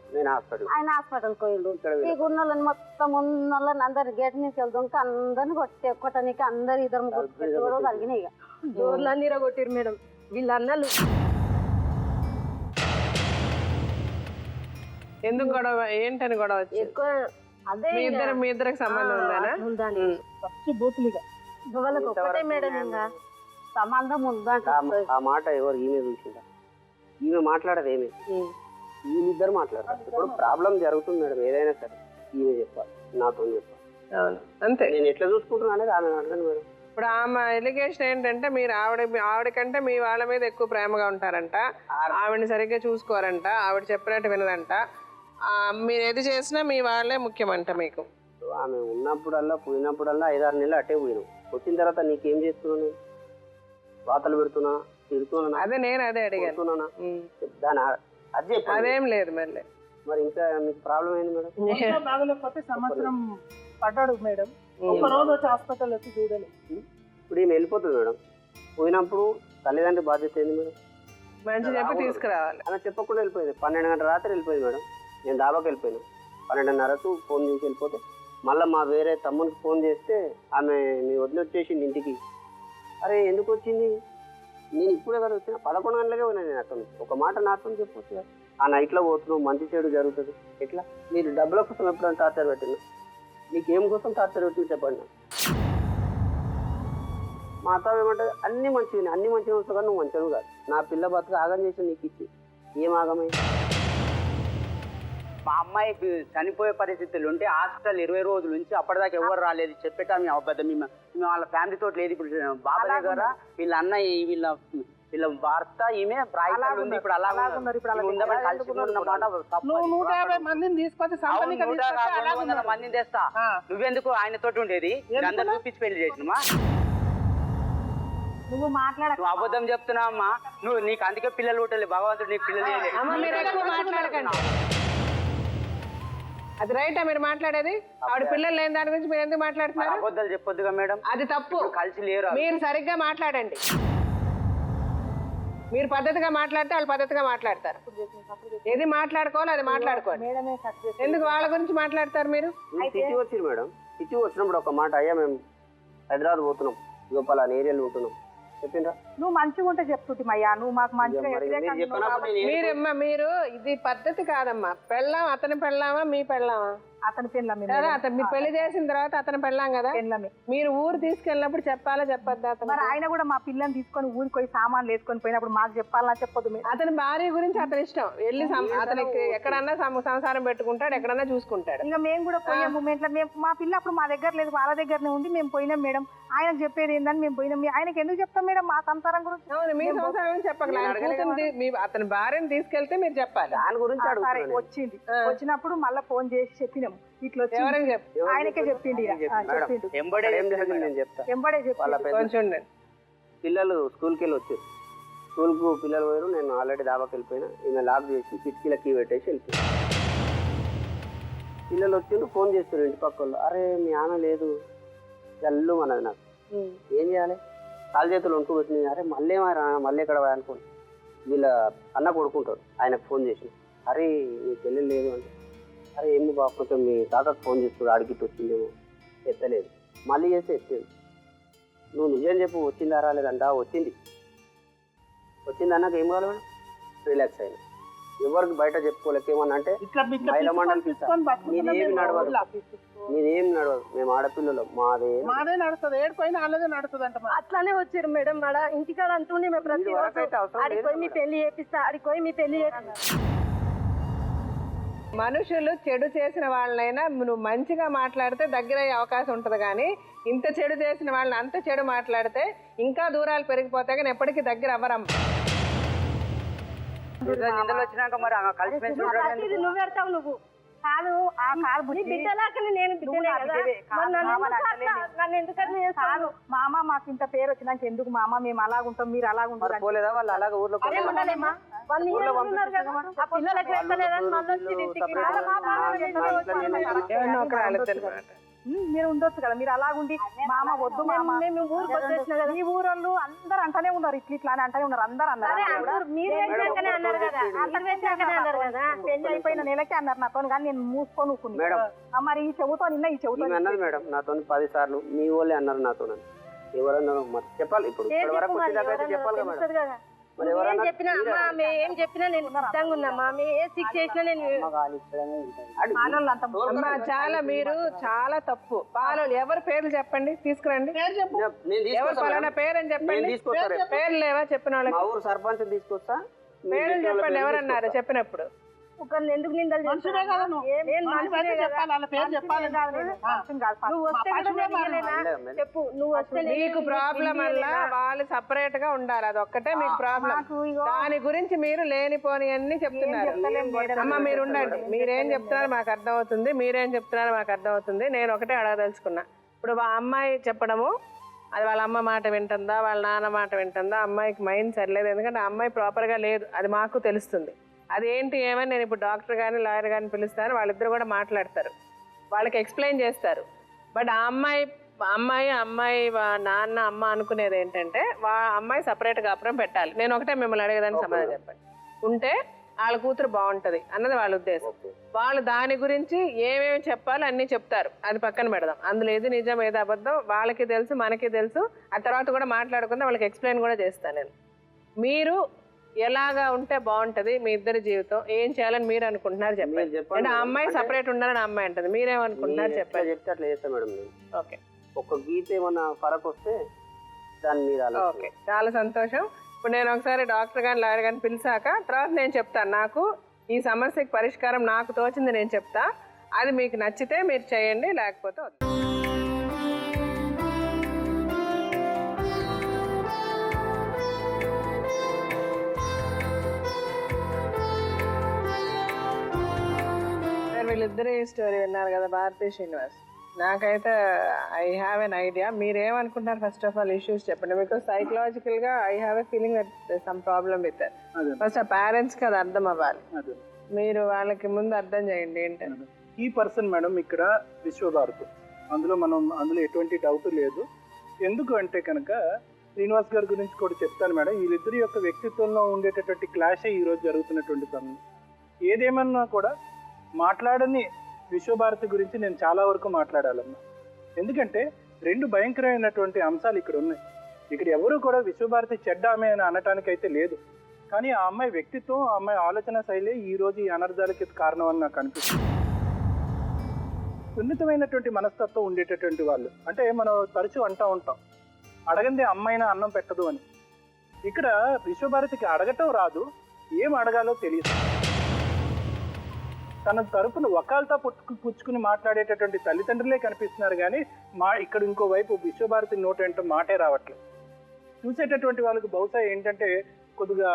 S7: ఆయన హాస్పిటల్కి పోయిండు. ఈ గున్నోళ్ళని మొత్తం ఉన్నోళ్ళని అందరు గేట్ నుంచి వెళ్తుంటే అందరిని కొట్టనీకి అందరు 2-3 కలిగినాయి. ఇక
S1: డోర్లన్నీ కొట్టిరు మేడం వీళ్ళ అన్నలు.
S2: ఎందుకు గొడవ? ఏంటని గొడవ వచ్చి?
S1: ఎక్కువ అదే
S2: మీ ఇద్దరికి సంబంధం ఉందానా?
S1: ఉందని బూతులుగా వాళ్ళకి ఒక్కటే మేడం. ఇంకా
S7: సంబంధం ఉందంట.
S5: ఆ మాట ఎవరు? ఈమె చూసిందా? ఈమె మాట్లాడదు ఏమి, వీళ్ళిద్దరు మాట్లాడతారు. ఇప్పుడు ప్రాబ్లం జరుగుతుంది మేడం, ఏదైనా సరే ఈమె చెప్పాలి, నాతో చెప్పాలి.
S2: అంతే.
S5: నేను ఎట్లా చూసుకుంటున్నా అనేది ఆమె అడగను మేడం.
S2: ఇప్పుడు ఆమె ఎలిగేషన్ ఏంటంటే మీరు ఆవిడకంటే మీ వాళ్ళ మీద ఎక్కువ ప్రేమగా ఉంటారంట, ఆవిడని సరిగ్గా చూసుకోరంట, ఆవిడ చెప్పినట్టు వినదంట, మీరు ఏది చేసినా మీ వాళ్ళే ముఖ్యమంట మీకు.
S5: ఆమె ఉన్నప్పుడల్లా పోయినప్పుడల్లా 5-6 నెలలు అట్టే పోయినావు. వచ్చిన తర్వాత నీకేం చేస్తున్నాను? వాతలు పెడుతున్నా, తిరుగుతున్నా?
S2: అదే నేను అదే అడిగాను.
S5: దాని అది చెప్పి
S2: అదేం లేదు మళ్ళీ.
S5: మరి ఇంకా మీకు ప్రాబ్లం ఏంది మేడం?
S4: బాగలేకపోతే సంవత్సరం పడ్డాడు మేడం, ఒక రోజు వచ్చి హాస్పిటల్ వచ్చి చూడలేదు.
S5: ఇప్పుడు ఈమె వెళ్ళిపోతుంది మేడం. పోయినప్పుడు తల్లిదండ్రి బాధ్యత ఏంది మేడం?
S2: మంచి చెప్పి తీసుకురావాలి.
S5: అలా చెప్పకుండా వెళ్ళిపోయింది. 12 గంటల రాత్రి వెళ్ళిపోయింది మేడం. నేను దాబాకి వెళ్ళిపోయాను. 12:30కు ఫోన్ చేసి వెళ్ళిపోతే మళ్ళీ మా వేరే తమ్మునికి ఫోన్ చేస్తే ఆమె మీ వదిలి వచ్చేసింది ఇంటికి. అరే ఎందుకు వచ్చింది? నేను ఇప్పుడే కదా వచ్చిన, 11 గంటలకే పోయినా. నేను అక్కడ ఒక మాట నాతో చెప్పొచ్చు కదా, ఆ నైట్లో పోతున్నావు, మంచి చెడు జరుగుతుంది. ఎట్లా మీరు డబ్బుల కోసం ఎప్పుడైనా టార్చర్ పెట్టినా? నీకేం కోసం టార్చర్ పెట్టినా చెప్పండి. మా అత్త ఏమంటే అన్ని మంచిగా వస్తావు కానీ నువ్వు మంచిగా కాదు. నా పిల్ల బతుకు ఆగం చేసి నీకు ఇచ్చి ఏం ఆగమైంది?
S6: మా అమ్మాయి చనిపోయే పరిస్థితులు ఉంటే హాస్పిటల్ 20 రోజుల నుంచి అప్పటిదాకా ఎవరు రాలేదు. చెప్పేటా మీ అబద్ధం. మేము వాళ్ళ ఫ్యామిలీ తోటి లేదు. ఇప్పుడు బాబాయ్ దగ్గర వీళ్ళ అన్నయ్య వీళ్ళ భర్త ఈమె ప్రాయలు ఉంది. ఇప్పుడు అలా
S4: నువ్వు 150 మందిని తీసుకొచ్చి
S6: 200 మందిని తెస్తా. నువ్వెందుకు ఆయనతోటి ఉండేది? అందరు చూపించి పెళ్లి చేసినమా?
S7: నువ్వు
S6: నువ్వు అబద్ధం చెప్తున్నావు అమ్మా. నీకు అందుకే పిల్లలు పుట్టలేదు. భగవంతుడు నీకు పిల్లలు
S2: మాట్లాడకండి. అది రైటా మీరు మాట్లాడేది? ఆవిడ పిల్లలు లేని దాని గురించి మీరు ఎందుకు మాట్లాడుతున్నారు?
S6: అబద్ధాలు చెప్పొద్దుగా మేడం.
S2: అది తప్పు.
S6: కలిసి లేరు.
S2: మీరు సరిగ్గా మాట్లాడండి. మీరు పద్ధతిగా మాట్లాడితే వాళ్ళు పద్ధతిగా మాట్లాడతారు. ఏది మాట్లాడుకోవాలి అది మాట్లాడుకోవాలి. ఎందుకు వాళ్ళ గురించి మాట్లాడతారు మీరు?
S5: సిటీ వచ్చింది మేడం. సిటీ వచ్చినప్పుడు ఒక మాట, అయ్యా మేము హైదరాబాద్ పోతున్నాం, లోపల ఏరియాలో ఉంటున్నాం చెప్పిండ్రా?
S4: నువ్వు మంచిగా ఉంటే చెప్తుంటిమయ్యా, నువ్వు మాకు మంచిగా
S2: మీరు ఇది పద్ధతి కాదమ్మా. పెళ్ళాం అతని పెళ్ళామా మీ పెళ్ళామా?
S4: అతని పెళ్ళామే.
S2: మీరు పెళ్లి చేసిన తర్వాత అతని పెళ్ళాం కదా. మీరు ఊరు తీసుకెళ్ళినప్పుడు చెప్పాలా చెప్పొద్దా?
S4: మరి ఆయన కూడా మా పిల్లని తీసుకొని ఊరికి పోయి సామాన్లు వేసుకొని పోయినప్పుడు మాకు చెప్పాలన్నా చెప్పొద్దు.
S2: అతని భార్య గురించి అతని ఇష్టం. వెళ్ళి అతనికి ఎక్కడన్నా సంసారం పెట్టుకుంటాడు, ఎక్కడన్నా చూసుకుంటాడు.
S4: ఇంకా మేము కూడా పోయే మూమెంట్లో మా పిల్ల అప్పుడు మా దగ్గర లేదు, వాళ్ళ దగ్గరనే ఉంది. మేము పోయినాం మేడం. ఆయనకు చెప్పేది ఏందని మేము పోయినాం. ఆయనకి ఎందుకు చెప్తాం మేడం మా సంసారం గురించి?
S2: మీ సంసారం చెప్పగల అతని భార్యను తీసుకెళ్తే మీరు చెప్పాలి.
S5: దాని గురించి
S4: వచ్చింది. వచ్చినప్పుడు మళ్ళీ ఫోన్ చేసి చెప్పినాం. ఇట్లా ఆయనకే చెప్పిండి. ఎంబడే
S2: చెప్పి
S5: పిల్లలు స్కూల్కి వెళ్ళి వచ్చారు. స్కూల్కు పిల్లలు పోయారు. నేను ఆల్రెడీ దాబాకి వెళ్ళిపోయినా. ఈమె లాక్ చేసి కిటికీల కీ పెట్టేసి వెళ్ళిపోయాను. పిల్లలు వచ్చిండు ఫోన్ చేస్తున్నారు ఇంటి పక్క వాళ్ళు, అరే మీ ఆమె లేదు జల్లు అన్నది నాకు. ఏం చేయాలి, కాలు చేతులు వణుకు పెట్టినాయి. అరే మళ్ళీ మళ్ళీ ఎక్కడ అనుకోండి, వీళ్ళ అన్న కొడుకుంటాడు, ఆయనకు ఫోన్ చేసి అరే నీ చెల్లెలు లేదు అంటే, అరే ఏమి బాబు కొంచెం మీ తాతకు ఫోన్ చేస్తాడు ఆడికి వచ్చిందేమో, ఎత్తలేదు. మళ్ళీ చేస్తే ఎత్తేది. నువ్వు నిజం చెప్పు వచ్చిందా రాలేదంట. వచ్చింది అన్నాక ఏం కావాలి మేడం, రిలాక్స్ అయినా. ఎవరికి బయట చెప్పుకోలేక ఏమన్నా అంటే మహిళా మండలి నీదేమి నడవదు, మేము ఆడపిల్లలు
S8: మాదే నడుస్తుంది, ఏడుపోయినా అలాగే నడుస్తుంది అంట.
S1: అట్లానే వచ్చారు మేడం, ఆడ ఇంటికాడ అంటుండే మేము ప్రతి ఆడికి పోయి మీ పెళ్లి చేపిస్తా, ఆడికి పోయి మీ పెళ్లి చేపిస్తా.
S2: మనుషులు చెడు చేసిన వాళ్ళనైనా నువ్వు మంచిగా మాట్లాడితే దగ్గర అయ్యే అవకాశం ఉంటుంది, కానీ ఇంత చెడు చేసిన వాళ్ళని అంత చెడు మాట్లాడితే ఇంకా దూరాలు పెరిగిపోతాయి, కానీ ఎప్పటికీ దగ్గర అవ్వరమ్మ.
S6: నిందలు వచ్చినాక మరి కలిసి
S1: నువ్వు పెడతావు, నువ్వు
S4: కాదు ఆ కాలు
S1: బిడ్డలాకని నేను బిడ్డలే కదా, నన్ను ఎందుకని చేస్తాను?
S4: మామ మాకు ఇంత పేరు వచ్చినాక ఎందుకు మామ మేము అలాగుంటాం మీరు అలాగుంటారు
S6: పోలేదా వాళ్ళు అలాగే ఊర్లో
S4: మీరు ఉండొచ్చు కదా, మీరు అలాగుండి మామ వద్దు మామ ఈ ఊరోళ్ళు అందరు అంటానే ఉన్నారు, ఇట్లా అని అంటానే ఉన్నారు, అందరు అన్నారు. పెళ్లి అయిపోయిన నెలకే అన్నారు నాతో, కానీ నేను మూసుకొని ఊరుకున్నా. మరి ఈ చెవుతో నిన్న ఈ చెవుతో
S5: అన్నది మేడం నాతో 10 సార్లు, మీ వాళ్ళే అన్నారు నాతో. ఎవరన్నారు మరి చెప్పాలి, ఇప్పుడు వరకు వచ్చేదాకా చెప్పాలి కదా.
S1: ఏం చెప్పినా నేను సిద్ధంగా ఉన్నామా, ఏ శిక్ష చేసినా నేను.
S2: అమ్మా చాలా మీరు చాలా తప్పు. పాలలు ఎవరి పేర్లు చెప్పండి, తీసుకురండి. ఎవరు పలానా పేరు అని చెప్పండి. పేర్లు లేవా చెప్పిన వాళ్ళకి?
S5: మా ఊరు సర్పంచ్ తీసుకొస్తా,
S2: పేర్లు చెప్పండి ఎవరన్నారు చెప్పినప్పుడు.
S1: ఒకరిని ఎందుకు నిందలు చెప్పు, నువ్వు వస్తే
S2: మీకు ప్రాబ్లం వల్ల వాళ్ళు సపరేట్ గా ఉండాలి, అదొక్కటే మీకు ప్రాబ్లం. దాని గురించి మీరు లేనిపోని అన్ని చెప్తున్నారు. అమ్మ మీరు ఉండండి, మీరేం చెప్తున్నారో మాకు అర్థమవుతుంది, మీరేం చెప్తున్నారో మాకు అర్థమవుతుంది. నేను ఒకటే అడగదలుచుకున్నా, ఇప్పుడు ఆ అమ్మాయి చెప్పడము అది వాళ్ళ అమ్మ మాట వింటుందా వాళ్ళ నాన్న మాట వింటుందా, అమ్మాయికి మైండ్ సరిలేదు, ఎందుకంటే ఆ అమ్మాయి ప్రాపర్గా లేదు, అది మాకు తెలుస్తుంది. అదేంటి ఏమని నేను ఇప్పుడు డాక్టర్ కానీ లాయర్ కానీ పిలుస్తాను, వాళ్ళిద్దరు కూడా మాట్లాడతారు, వాళ్ళకి ఎక్స్ప్లెయిన్ చేస్తారు. బట్ ఆ అమ్మాయి నాన్న అమ్మ అనుకునేది ఏంటంటే అమ్మాయి సపరేట్గా కాపురం పెట్టాలి. నేను ఒకటే మిమ్మల్ని అడిగేదాన్ని సమాధానం చెప్పండి. ఉంటే వాళ్ళ కూతురు బాగుంటుంది అన్నది వాళ్ళ ఉద్దేశం. వాళ్ళు దాని గురించి ఏమేమి చెప్పాలో అన్నీ చెప్తారు, అది పక్కన పెడదాం. అందులో ఏది నిజం ఏది అబద్ధం వాళ్ళకి తెలుసు మనకి తెలుసు. ఆ తర్వాత కూడా మాట్లాడుకుందాం, వాళ్ళకి ఎక్స్ప్లెయిన్ కూడా చేస్తాను నేను. మీరు ఎలాగా ఉంటే బాగుంటది మీ ఇద్దరి జీవితం, ఏం చేయాలని మీరు అనుకుంటున్నారు చెప్పండి. అంటే ఆ అమ్మాయి సపరేట్ ఉండాలని అమ్మాయి అంటది, మీరేమనుకుంటున్నారు చెప్పండి.
S5: చెప్తే అట్లా చేస్తా మేడం.
S2: ఓకే,
S5: ఒక గీత ఏమన్నా ఫరక్ వస్తే దాని మీద.
S2: ఓకే, చాలా సంతోషం. ఇప్పుడు నేను ఒకసారి డాక్టర్ గాని లాయర్ గాని పిలిచాక తర్వాత నేను చెప్తాను, నాకు ఈ సమస్యకి పరిష్కారం నాకు తోచింది నేను చెప్తా. అది మీకు నచ్చితే మీరు చేయండి, లేకపోతే వీళ్ళిద్దరే స్టోరీ విన్నారు కదా, భారతీ శ్రీనివాస్. నాకైతే ఐ హ్యావ్ ఎన్ ఐడియా. మీరేమనుకుంటున్నారు ఫస్ట్ ఆఫ్ ఆల్ ఇష్యూస్ చెప్పండి. బికాస్ సైకలాజికల్గా I have a feeling that some problem with that. First ఆ పేరెంట్స్కి అది అర్థం అవ్వాలి, మీరు వాళ్ళకి ముందు అర్థం చేయండి ఏంటంటే.
S8: ఈ పర్సన్ మేడం ఇక్కడ విశ్వభారతి, అందులో ఎటువంటి డౌట్ లేదు. ఎందుకు అంటే కనుక శ్రీనివాస్ గారి గురించి కూడా చెప్తాను మేడం. వీళ్ళిద్దరి యొక్క వ్యక్తిత్వంలో ఉండేటటువంటి క్లాషే ఈరోజు జరుగుతున్నటువంటి పనులు. ఏదేమన్నా కూడా మాట్లాడని విశ్వభారతి గురించి నేను చాలా వరకు మాట్లాడాలన్నా, ఎందుకంటే 2 భయంకరమైనటువంటి అంశాలు ఇక్కడ ఉన్నాయి. ఇక్కడ ఎవరు కూడా విశ్వభారతి చెడ్డ ఆమె అని అనటానికైతే లేదు, కానీ ఆ అమ్మాయి వ్యక్తిత్వం, ఆ అమ్మాయి ఆలోచన శైలి ఈరోజు ఈ అనర్థాలకి కారణం అని నాకు అనిపిస్తుంది. సున్నితమైనటువంటి మనస్తత్వం ఉండేటటువంటి వాళ్ళు, అంటే మనం తరచూ అంటూ ఉంటాం అడగందే అమ్మాయినా అన్నం పెట్టదు అని. ఇక్కడ విశ్వభారతికి అడగటం రాదు, ఏం అడగాలో తెలియదు. తన తరపున వకాల్తా పుచ్చుకుని మాట్లాడేటటువంటి తల్లిదండ్రులే కనిపిస్తున్నారు, కానీ ఇక్కడ ఇంకోవైపు విశ్వభారతి నోట ఏంటో మాటే రావట్లేదు. చూసేటటువంటి వాళ్ళకి బహుశా కొద్దిగా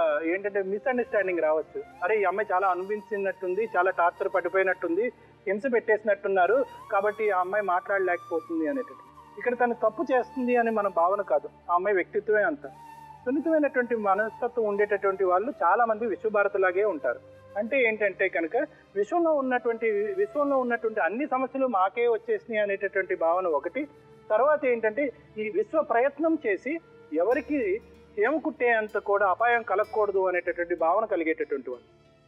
S8: మిస్అండర్స్టాండింగ్ రావచ్చు. అరే ఈ అమ్మాయి చాలా అనుభవించినట్టుంది, చాలా టార్చర్ పడిపోయినట్టుంది, హింస పెట్టేసినట్టున్నారు, కాబట్టి ఆ అమ్మాయి మాట్లాడలేకపోతుంది అనేటట్టు. ఇక్కడ తను తప్పు చేస్తుంది అని మన భావన కాదు, ఆ అమ్మాయి వ్యక్తిత్వమే అంత. సున్నితమైనటువంటి మనస్తత్వం ఉండేటటువంటి వాళ్ళు చాలామంది విశ్వభారతిలాగే ఉంటారు. అంటే ఏంటంటే కనుక విశ్వంలో ఉన్నటువంటి అన్ని సమస్యలు మాకే వచ్చేసినాయి అనేటటువంటి భావన ఒకటి. తర్వాత ఏంటంటే ఈ విశ్వ ప్రయత్నం చేసి ఎవరికి చీమ కుట్టేంత కూడా అపాయం కలగకూడదు అనేటటువంటి భావన కలిగేటటువంటి వాళ్ళు.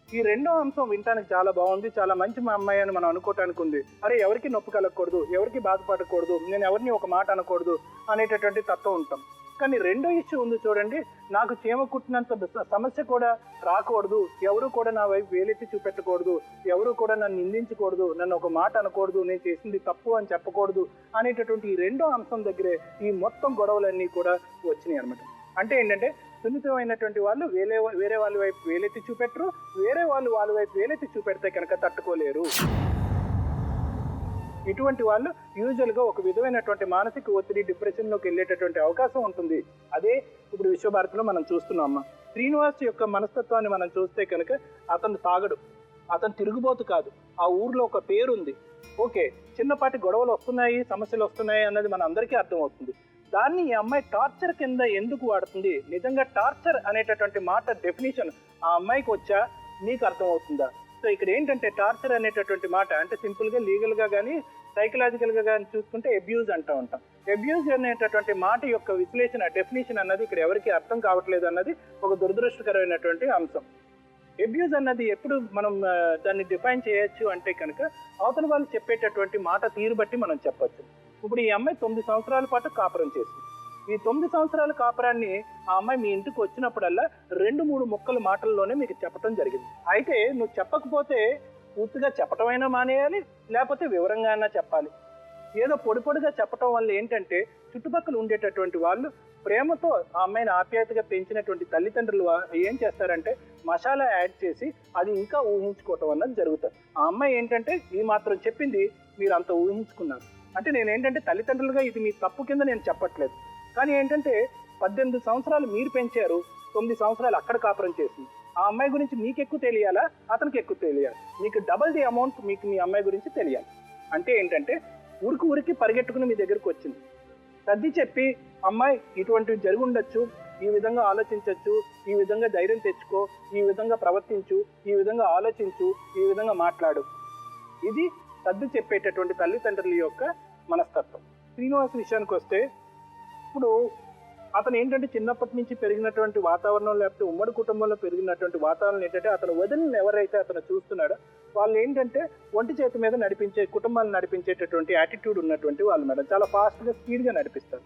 S8: ఈ రెండో అంశం వినటానికి చాలా బాగుంది, చాలా మంచి మా అమ్మాయి అని మనం అనుకోవటానికి ఉంది. అరే ఎవరికి నొప్పి కలగకూడదు, ఎవరికి బాధపడకూడదు, నేను ఎవరిని ఒక మాట అనకూడదు అనేటటువంటి తత్వం ఉంటాం. కానీ రెండో ఇష్యూ ఉంది చూడండి, నాకు చీమ కుట్టినంత సమస్య కూడా రాకూడదు, ఎవరు కూడా నా వైపు వేలెత్తి చూపెట్టకూడదు, ఎవరు కూడా నన్ను నిందించకూడదు, నన్ను ఒక మాట అనకూడదు, నేను చేసింది తప్పు అని చెప్పకూడదు అనేటటువంటి ఈ రెండో అంశం దగ్గరే ఈ మొత్తం గొడవలన్నీ కూడా వచ్చినాయి అనమాట. అంటే ఏంటంటే సున్నితమైనటువంటి వాళ్ళు వేరే వాళ్ళ వైపు వేలెత్తి చూపెట్టరు, వేరే వాళ్ళు వాళ్ళ వైపు వేలెత్తి చూపెడితే కనుక తట్టుకోలేరు. ఇటువంటి వాళ్ళు యూజువల్గా ఒక విధమైనటువంటి మానసిక ఒత్తిడి, డిప్రెషన్లోకి వెళ్ళేటటువంటి అవకాశం ఉంటుంది. అదే ఇప్పుడు విశ్వభారతిలో మనం చూస్తున్నాం. శ్రీనివాస్ యొక్క మనస్తత్వాన్ని మనం చూస్తే కనుక అతను తాగడు, అతను తిరుగుబోతు కాదు, ఆ ఊర్లో ఒక పేరుంది. ఓకే, చిన్నపాటి గొడవలు వస్తున్నాయి, సమస్యలు వస్తున్నాయి అన్నది మన అందరికీ అర్థమవుతుంది. దాన్ని ఈ అమ్మాయి టార్చర్ కింద ఎందుకు వాడుతుంది? నిజంగా టార్చర్ అనేటటువంటి మాట డెఫినేషన్ ఆ అమ్మాయికి వచ్చా మీకు అర్థమవుతుందా? సో ఇక్కడ ఏంటంటే టార్చర్ అనేటటువంటి మాట అంటే సింపుల్గా లీగల్గా కానీ సైకలాజికల్గా కానీ చూసుకుంటే అబ్యూజ్ అంటూ ఉంటాం. అబ్యూజ్ అనేటటువంటి మాట యొక్క విశ్లేషణ, డెఫినేషన్ అన్నది ఇక్కడ ఎవరికి అర్థం కావట్లేదు అన్నది ఒక దురదృష్టకరమైనటువంటి అంశం. అబ్యూజ్ అన్నది ఎప్పుడు మనం దాన్ని డిఫైన్ చేయొచ్చు అంటే కనుక అవతల వాళ్ళు చెప్పేటటువంటి మాట తీరు బట్టి మనం చెప్పొచ్చు. ఇప్పుడు ఈ అమ్మాయి 9 సంవత్సరాల పాటు కాపురం చేసింది. ఈ 9 సంవత్సరాల కాపురాన్ని ఆ అమ్మాయి మీ ఇంటికి వచ్చినప్పుడల్లా 2-3 ముక్కల మాటల్లోనే మీకు చెప్పడం జరిగింది. అయితే నువ్వు చెప్పకపోతే పూర్తిగా చెప్పటమైనా మానేయాలి, లేకపోతే వివరంగా అయినా చెప్పాలి. ఏదో పొడిగా చెప్పటం వల్ల ఏంటంటే చుట్టుపక్కల ఉండేటటువంటి వాళ్ళు ప్రేమతో ఆ అమ్మాయిని ఆప్యాయతగా పెంచినటువంటి తల్లిదండ్రులు ఏం చేస్తారంటే మసాలా యాడ్ చేసి అది ఇంకా ఊహించుకోవటం అన్నది జరుగుతుంది. ఆ అమ్మాయి ఏంటంటే ఈ మాత్రం చెప్పింది, మీరు అంత ఊహించుకున్నారు. అంటే నేనేంటంటే తల్లిదండ్రులుగా ఇది మీ తప్పు కింద నేను చెప్పట్లేదు, కానీ ఏంటంటే 18 సంవత్సరాలు మీరు పెంచారు, 9 సంవత్సరాలు అక్కడ కాపురం చేసింది. ఆ అమ్మాయి గురించి మీకు ఎక్కువ తెలియాలా, అతనికి ఎక్కువ తెలియాలి? మీకు డబల్ ది అమౌంట్ మీకు మీ అమ్మాయి గురించి తెలియాలి. అంటే ఏంటంటే ఊరికి పరిగెట్టుకుని మీ దగ్గరకు వచ్చింది, సర్ది చెప్పి అమ్మాయి ఇటువంటివి జరిగి ఉండొచ్చు, ఈ విధంగా ఆలోచించవచ్చు, ఈ విధంగా ధైర్యం తెచ్చుకో, ఈ విధంగా ప్రవర్తించు, ఈ విధంగా ఆలోచించు, ఈ విధంగా మాట్లాడు. ఇది సర్ది చెప్పేటటువంటి తల్లిదండ్రుల యొక్క మనస్తత్వం. శ్రీనివాస్ విషయానికి వస్తే ఇప్పుడు అతను ఏంటంటే చిన్నప్పటి నుంచి పెరిగినటువంటి వాతావరణం, లేకపోతే ఉమ్మడి కుటుంబంలో పెరిగినటువంటి వాతావరణం ఏంటంటే అతను వదిలిని ఎవరైతే అతను చూస్తున్నాడో వాళ్ళు ఏంటంటే ఒంటి చేతి మీద నడిపించే, కుటుంబాన్ని నడిపించేటటువంటి యాటిట్యూడ్ ఉన్నటువంటి వాళ్ళు మేడం. చాలా ఫాస్ట్గా స్పీడ్గా నడిపిస్తారు.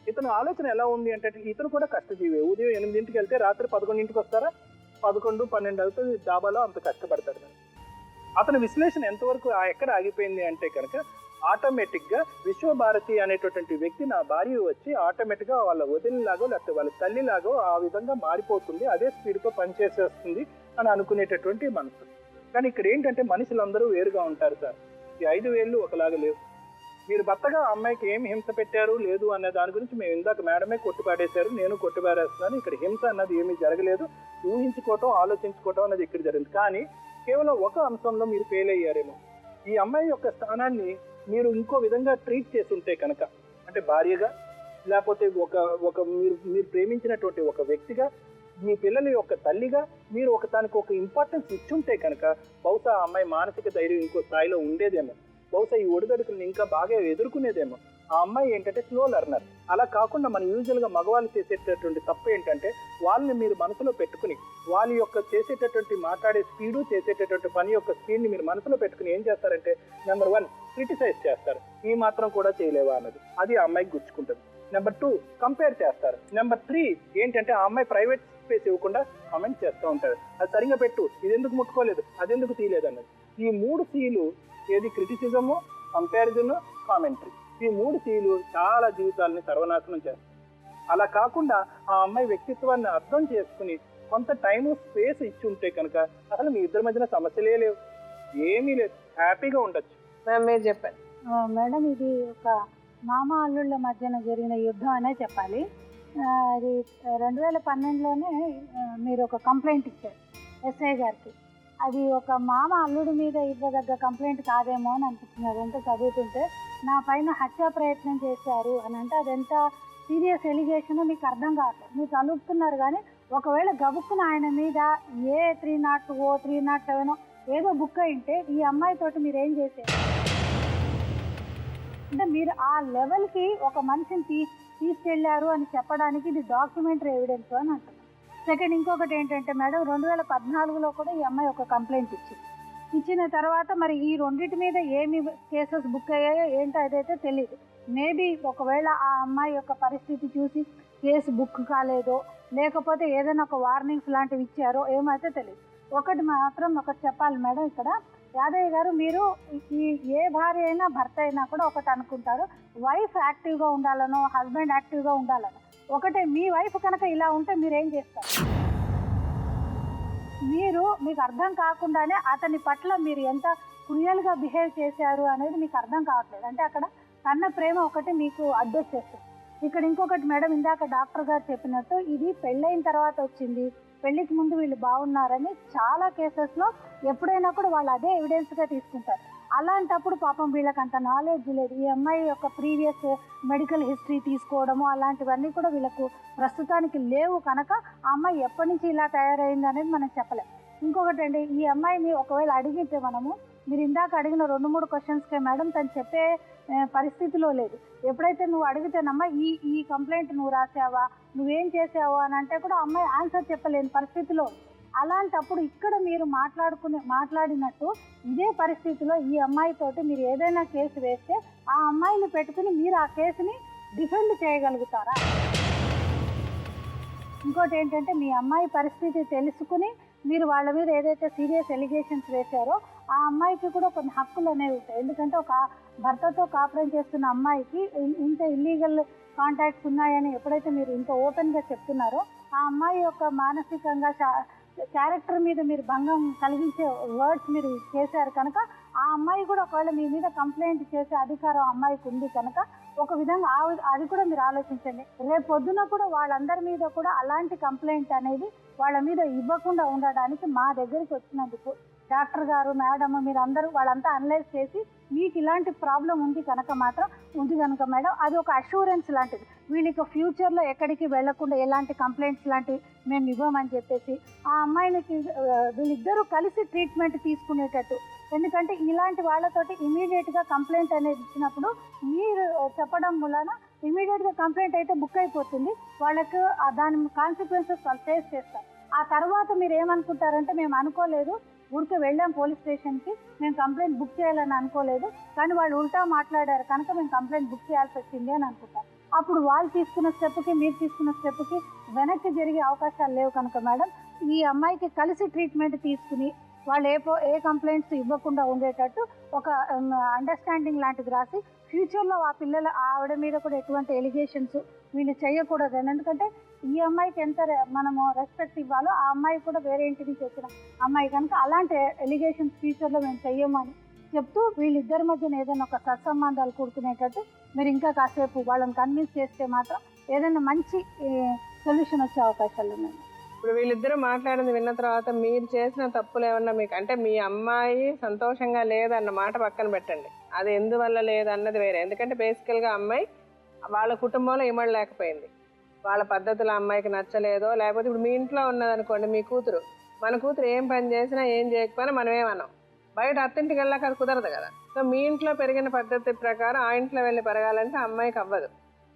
S8: ఇతను ఆలోచన ఎలా ఉంది అంటే ఇతను కూడా కష్టజీవి. ఉదయం 8 వెళ్తే రాత్రి 11 వస్తారా, 11-12 అవుతుంది డాబాలో, అంత కష్టపడతాడు మేడం. అతని విశ్లేషణ ఎంతవరకు ఎక్కడ ఆగిపోయింది అంటే కనుక ఆటోమేటిక్గా విశ్వభారతి అనేటటువంటి వ్యక్తి నా భార్య వచ్చి ఆటోమేటిక్గా వాళ్ళ వదిలిలాగో లేకపోతే వాళ్ళ తల్లిలాగో ఆ విధంగా మారిపోతుంది, అదే స్పీడ్తో పనిచేసేస్తుంది అని అనుకునేటటువంటి మనసు. కానీ ఇక్కడ ఏంటంటే మనుషులందరూ వేరుగా ఉంటారు సార్. ఈ 5 వేళ్ళు ఒకలాగా లేవు. మీరు భర్తగా అమ్మాయికి ఏం హింస పెట్టారు లేదు అనే దాని గురించి మేము ఇందాక మేడమే కొట్టిపాడేశారు, నేను కొట్టిపాడేస్తున్నాను. ఇక్కడ హింస అన్నది ఏమీ జరగలేదు, ఊహించుకోవటం ఆలోచించుకోవటం అనేది ఇక్కడ జరిగింది. కానీ కేవలం ఒక అంశంలో మీరు ఫెయిల్ అయ్యారేమో. ఈ అమ్మాయి యొక్క స్థానాన్ని మీరు ఇంకో విధంగా ట్రీట్ చేసి ఉంటే కనుక, అంటే భార్యగా లేకపోతే ఒక మీరు ప్రేమించినటువంటి ఒక వ్యక్తిగా, మీ పిల్లల యొక్క తల్లిగా మీరు దానికి ఒక ఇంపార్టెన్స్ ఇచ్చుంటే కనుక బహుశా ఆ అమ్మాయి మానసిక ధైర్యం ఇంకో స్థాయిలో ఉండేదేమో, బహుశా ఈ ఒడిదడుకులను ఇంకా బాగా ఎదుర్కొనేదేమో. ఆ అమ్మాయి ఏంటంటే స్లో లెర్నర్. అలా కాకుండా మన యూజువల్గా మగవాళ్ళు చేసేటటువంటి తప్పు ఏంటంటే వాళ్ళని మీరు మనసులో పెట్టుకుని వాళ్ళ యొక్క చేసేటటువంటి మాట్లాడే స్పీడు, చేసేటటువంటి పని యొక్క స్పీడ్ని మీరు మనసులో పెట్టుకుని ఏం చేస్తారంటే నెంబర్ 1 క్రిటిసైజ్ చేస్తారు, ఈ మాత్రం కూడా చేయలేవా అన్నది, అది ఆ అమ్మాయికి గుచ్చుకుంటుంది. నెంబర్ 2 కంపేర్ చేస్తారు. నెంబర్ 3 ఏంటంటే ఆ అమ్మాయి ప్రైవేట్ స్పేస్ ఇవ్వకుండా కామెంట్ చేస్తూ ఉంటారు, అది సరిగా పెట్టు, ఇది ఎందుకు ముట్టుకోలేదు, అది ఎందుకు తీయలేదు అన్నది. ఈ 3 Cలు ఏది క్రిటిసిజము, కంపారిజను, కామెంటరీ, ఈ 3 Cలు చాలా జీవితాలని సర్వనాశనం చేస్తాయి. అలా కాకుండా ఆ అమ్మాయి వ్యక్తిత్వాన్ని అర్థం చేసుకుని కొంత టైము స్పేస్ ఇచ్చి ఉంటే కనుక అసలు మీ ఇద్దరి మధ్యన సమస్యలే లేవు, ఏమీ లేదు, హ్యాపీగా ఉండొచ్చు.
S2: మీరు చెప్పండి
S4: మేడం. ఇది ఒక మామ అల్లుళ్ళ మధ్యన జరిగిన యుద్ధం అనే చెప్పాలి. అది 2012లోనే మీరు ఒక కంప్లైంట్ ఇచ్చారు ఎస్ఐ గారికి. అది ఒక మామ అల్లుడి మీద ఇవ్వదగ్గ కంప్లైంట్ కాదేమో అని అనిపిస్తున్నారు. ఎంత చదువుతుంటే
S9: నా పైన హత్యా ప్రయత్నం చేశారు అని అంటే అది ఎంత సీరియస్ ఎలిగేషన్ మీకు అర్థం కావట్లేదు. మీరు చదువుతున్నారు కానీ ఒకవేళ గబుక్కున ఆయన మీద ఏ 302 307 ఏదో బుక్ అయింటే ఈ అమ్మాయితోటి మీరు ఏం చేశారు అంటే మీరు ఆ లెవెల్కి ఒక మనిషిని తీసుకెళ్లారు అని చెప్పడానికి ఇది డాక్యుమెంటరీ ఎవిడెన్స్ అని అంటున్నారు. సెకండ్ ఇంకొకటి ఏంటంటే మేడం 2014లో కూడా ఈ అమ్మాయి ఒక కంప్లైంట్ ఇచ్చిన తర్వాత మరి ఈ రెండింటి మీద ఏమి కేసెస్ బుక్ అయ్యాయో ఏంటో అదైతే తెలియదు. మేబీ ఒకవేళ ఆ అమ్మాయి యొక్క పరిస్థితి చూసి కేసు బుక్ కాలేదో లేకపోతే ఏదైనా ఒక వార్నింగ్స్ లాంటివి ఇచ్చారో ఏమైతే తెలియదు. ఒకటి మాత్రం ఒకటి చెప్పాలి మేడం, ఇక్కడ యాదయ్య గారు మీరు ఈ ఏ భార్య అయినా భర్త అయినా కూడా ఒకటి అనుకుంటారు, వైఫ్ యాక్టివ్గా ఉండాలనో హస్బెండ్ యాక్టివ్గా ఉండాలనో. ఒకటే మీ వైఫ్ కనుక ఇలా ఉంటే మీరు ఏం చేస్తారు? మీకు అర్థం కాకుండానే అతని పట్ల మీరు ఎంత క్రూయల్గా బిహేవ్ చేశారు అనేది మీకు అర్థం కావట్లేదు. అంటే అక్కడ కన్న ప్రేమ ఒకటి మీకు అడ్డొచ్చేస్తుంది. ఇక్కడ ఇంకొకటి మేడం, ఇందాక డాక్టర్ గారు చెప్పినట్టు ఇది పెళ్ళైన తర్వాత వచ్చింది, పెళ్ళికి ముందు వీళ్ళు బాగున్నారని చాలా కేసెస్లో ఎప్పుడైనా కూడా వాళ్ళు అదే ఎవిడెన్స్గా తీసుకుంటారు. అలాంటప్పుడు పాపం వీళ్ళకి అంత నాలెడ్జ్ లేదు. ఈ అమ్మాయి యొక్క ప్రీవియస్ మెడికల్ హిస్టరీ తీసుకోవడము అలాంటివన్నీ కూడా వీళ్ళకు ప్రస్తుతానికి లేవు కనుక ఆ అమ్మాయి ఎప్పటి నుంచి ఇలా తయారైంది అనేది మనం చెప్పలేం. ఇంకొకటి అండి, ఈ అమ్మాయిని ఒకవేళ అడిగితే మనము మీరు ఇందాక అడిగిన 2-3 క్వశ్చన్స్కే మేడం తను చెప్పే పరిస్థితిలో లేదు. ఎప్పుడైతే నువ్వు అడిగితేనమ్మా ఈ కంప్లైంట్ నువ్వు రాసావా, నువ్వేం చేసావు అని అంటే కూడా అమ్మాయి ఆన్సర్ చెప్పలేని పరిస్థితిలో. అలాంటప్పుడు ఇక్కడ మీరు మాట్లాడినట్టు ఇదే పరిస్థితిలో ఈ అమ్మాయితోటి మీరు ఏదైనా కేసు వేస్తే ఆ అమ్మాయిని పెట్టుకుని మీరు ఆ కేసుని డిఫెండ్ చేయగలుగుతారా? ఇంకోటి ఏంటంటే మీ అమ్మాయి పరిస్థితి తెలుసుకుని మీరు వాళ్ళ మీద ఏదైతే సీరియస్ ఎలిగేషన్స్ వేశారో ఆ అమ్మాయికి కూడా కొన్ని హక్కులు అనేవి ఉంటాయి. ఎందుకంటే ఒక భర్తతో కాపురం చేస్తున్న అమ్మాయికి ఇంత ఇల్లీగల్ కాంటాక్ట్స్ ఉన్నాయని ఎప్పుడైతే మీరు ఇంత ఓపెన్గా చెప్తున్నారో ఆ అమ్మాయి యొక్క మానసికంగా క్యారెక్టర్ మీద మీరు భంగం కలిగించే వర్డ్స్ మీరు చేశారు కనుక ఆ అమ్మాయి కూడా ఒకవేళ మీ మీద కంప్లైంట్ చేసే అధికారం అమ్మాయికి ఉంది కనుక ఒక విధంగా అది కూడా మీరు ఆలోచించండి. రేపు పొద్దున కూడా వాళ్ళందరి మీద కూడా అలాంటి కంప్లైంట్ అనేది వాళ్ళ మీద ఇవ్వకుండా ఉండడానికి మా దగ్గరికి వచ్చినందుకు డాక్టర్ గారు మేడం మీరు అందరూ వాళ్ళంతా అనలైజ్ చేసి మీకు ఇలాంటి ప్రాబ్లం ఉంది కనుక మేడం అది ఒక అష్యూరెన్స్ లాంటిది. వీళ్ళకి ఫ్యూచర్లో ఎక్కడికి వెళ్లకుండా ఎలాంటి కంప్లైంట్స్ లాంటివి మేము ఇవ్వమని చెప్పేసి ఆ అమ్మాయికి వీళ్ళిద్దరూ కలిసి ట్రీట్మెంట్ తీసుకునేటట్టు. ఎందుకంటే ఇలాంటి వాళ్ళతోటి ఇమీడియట్గా కంప్లైంట్ అనేది ఇచ్చినప్పుడు మీరు చెప్పడం వలన ఇమీడియట్గా కంప్లైంట్ అయితే బుక్ అయిపోతుంది, వాళ్ళకు దాని కాన్సిక్వెన్సెస్ వాళ్ళు ఫేస్ చేస్తారు. ఆ తర్వాత మీరు ఏమనుకుంటారంటే మేము అనుకోలేదు, ఊరికే వెళ్ళాం పోలీస్ స్టేషన్కి, మేము కంప్లైంట్ బుక్ చేయాలని అనుకోలేదు, కానీ వాళ్ళు ఉల్టా మాట్లాడారు కనుక మేము కంప్లైంట్ బుక్ చేయాల్సి వచ్చింది అని అనుకుంటారు. అప్పుడు వాళ్ళు తీసుకున్న స్టెప్కి మీరు తీసుకున్న స్టెప్కి వెనక్కి జరిగే అవకాశాలు లేవు కనుక మేడం ఈ అమ్మాయికి కలిసి ట్రీట్మెంట్ తీసుకుని వాళ్ళు ఏ కంప్లైంట్స్ ఇవ్వకుండా ఉండేటట్టు ఒక అండర్స్టాండింగ్ లాంటిది రాసి ఫ్యూచర్లో ఆవిడ మీద కూడా ఎటువంటి ఎలిగేషన్స్ వీళ్ళు చేయకూడదు. ఎందుకంటే ఈ అమ్మాయికి ఎంత మనము రెస్పెక్ట్ ఇవ్వాలో ఆ అమ్మాయి కూడా వేరే ఇంటి నుంచి వచ్చిన అమ్మాయి కనుక అలాంటి ఎలిగేషన్స్ ఫ్యూచర్లో మేము చెయ్యమని చెప్తూ వీళ్ళిద్దరి మధ్యన ఏదైనా ఒక సత్సంబంధాలు కూడుకునేటట్టు మీరు ఇంకా కాసేపు వాళ్ళని కన్విన్స్ చేస్తే మాత్రం ఏదైనా మంచి సొల్యూషన్ వచ్చే అవకాశాలు ఉన్నాయి.
S2: ఇప్పుడు వీళ్ళిద్దరూ మాట్లాడింది విన్న తర్వాత మీరు చేసిన తప్పులు ఏమన్నా మీకు అంటే మీ అమ్మాయి సంతోషంగా లేదన్న మాట పక్కన పెట్టండి, అది ఎందువల్ల లేదన్నది వేరే. ఎందుకంటే బేసికల్గా అమ్మాయి వాళ్ళ కుటుంబంలో ఇమడలేకపోయింది, వాళ్ళ పద్ధతులు అమ్మాయికి నచ్చలేదో లేకపోతే ఇప్పుడు మీ ఇంట్లో ఉన్నదనుకోండి మీ కూతురు, మన కూతురు ఏం పని చేసినా ఏం చేయకపోయినా మనం ఏమన్నాం, బయట అత్తింటికి వెళ్ళాక అది కుదరదు కదా. సో మీ ఇంట్లో పెరిగిన పద్ధతి ప్రకారం ఆ ఇంట్లో వెళ్ళి పెరగాలంటే అమ్మాయికి అవ్వదు.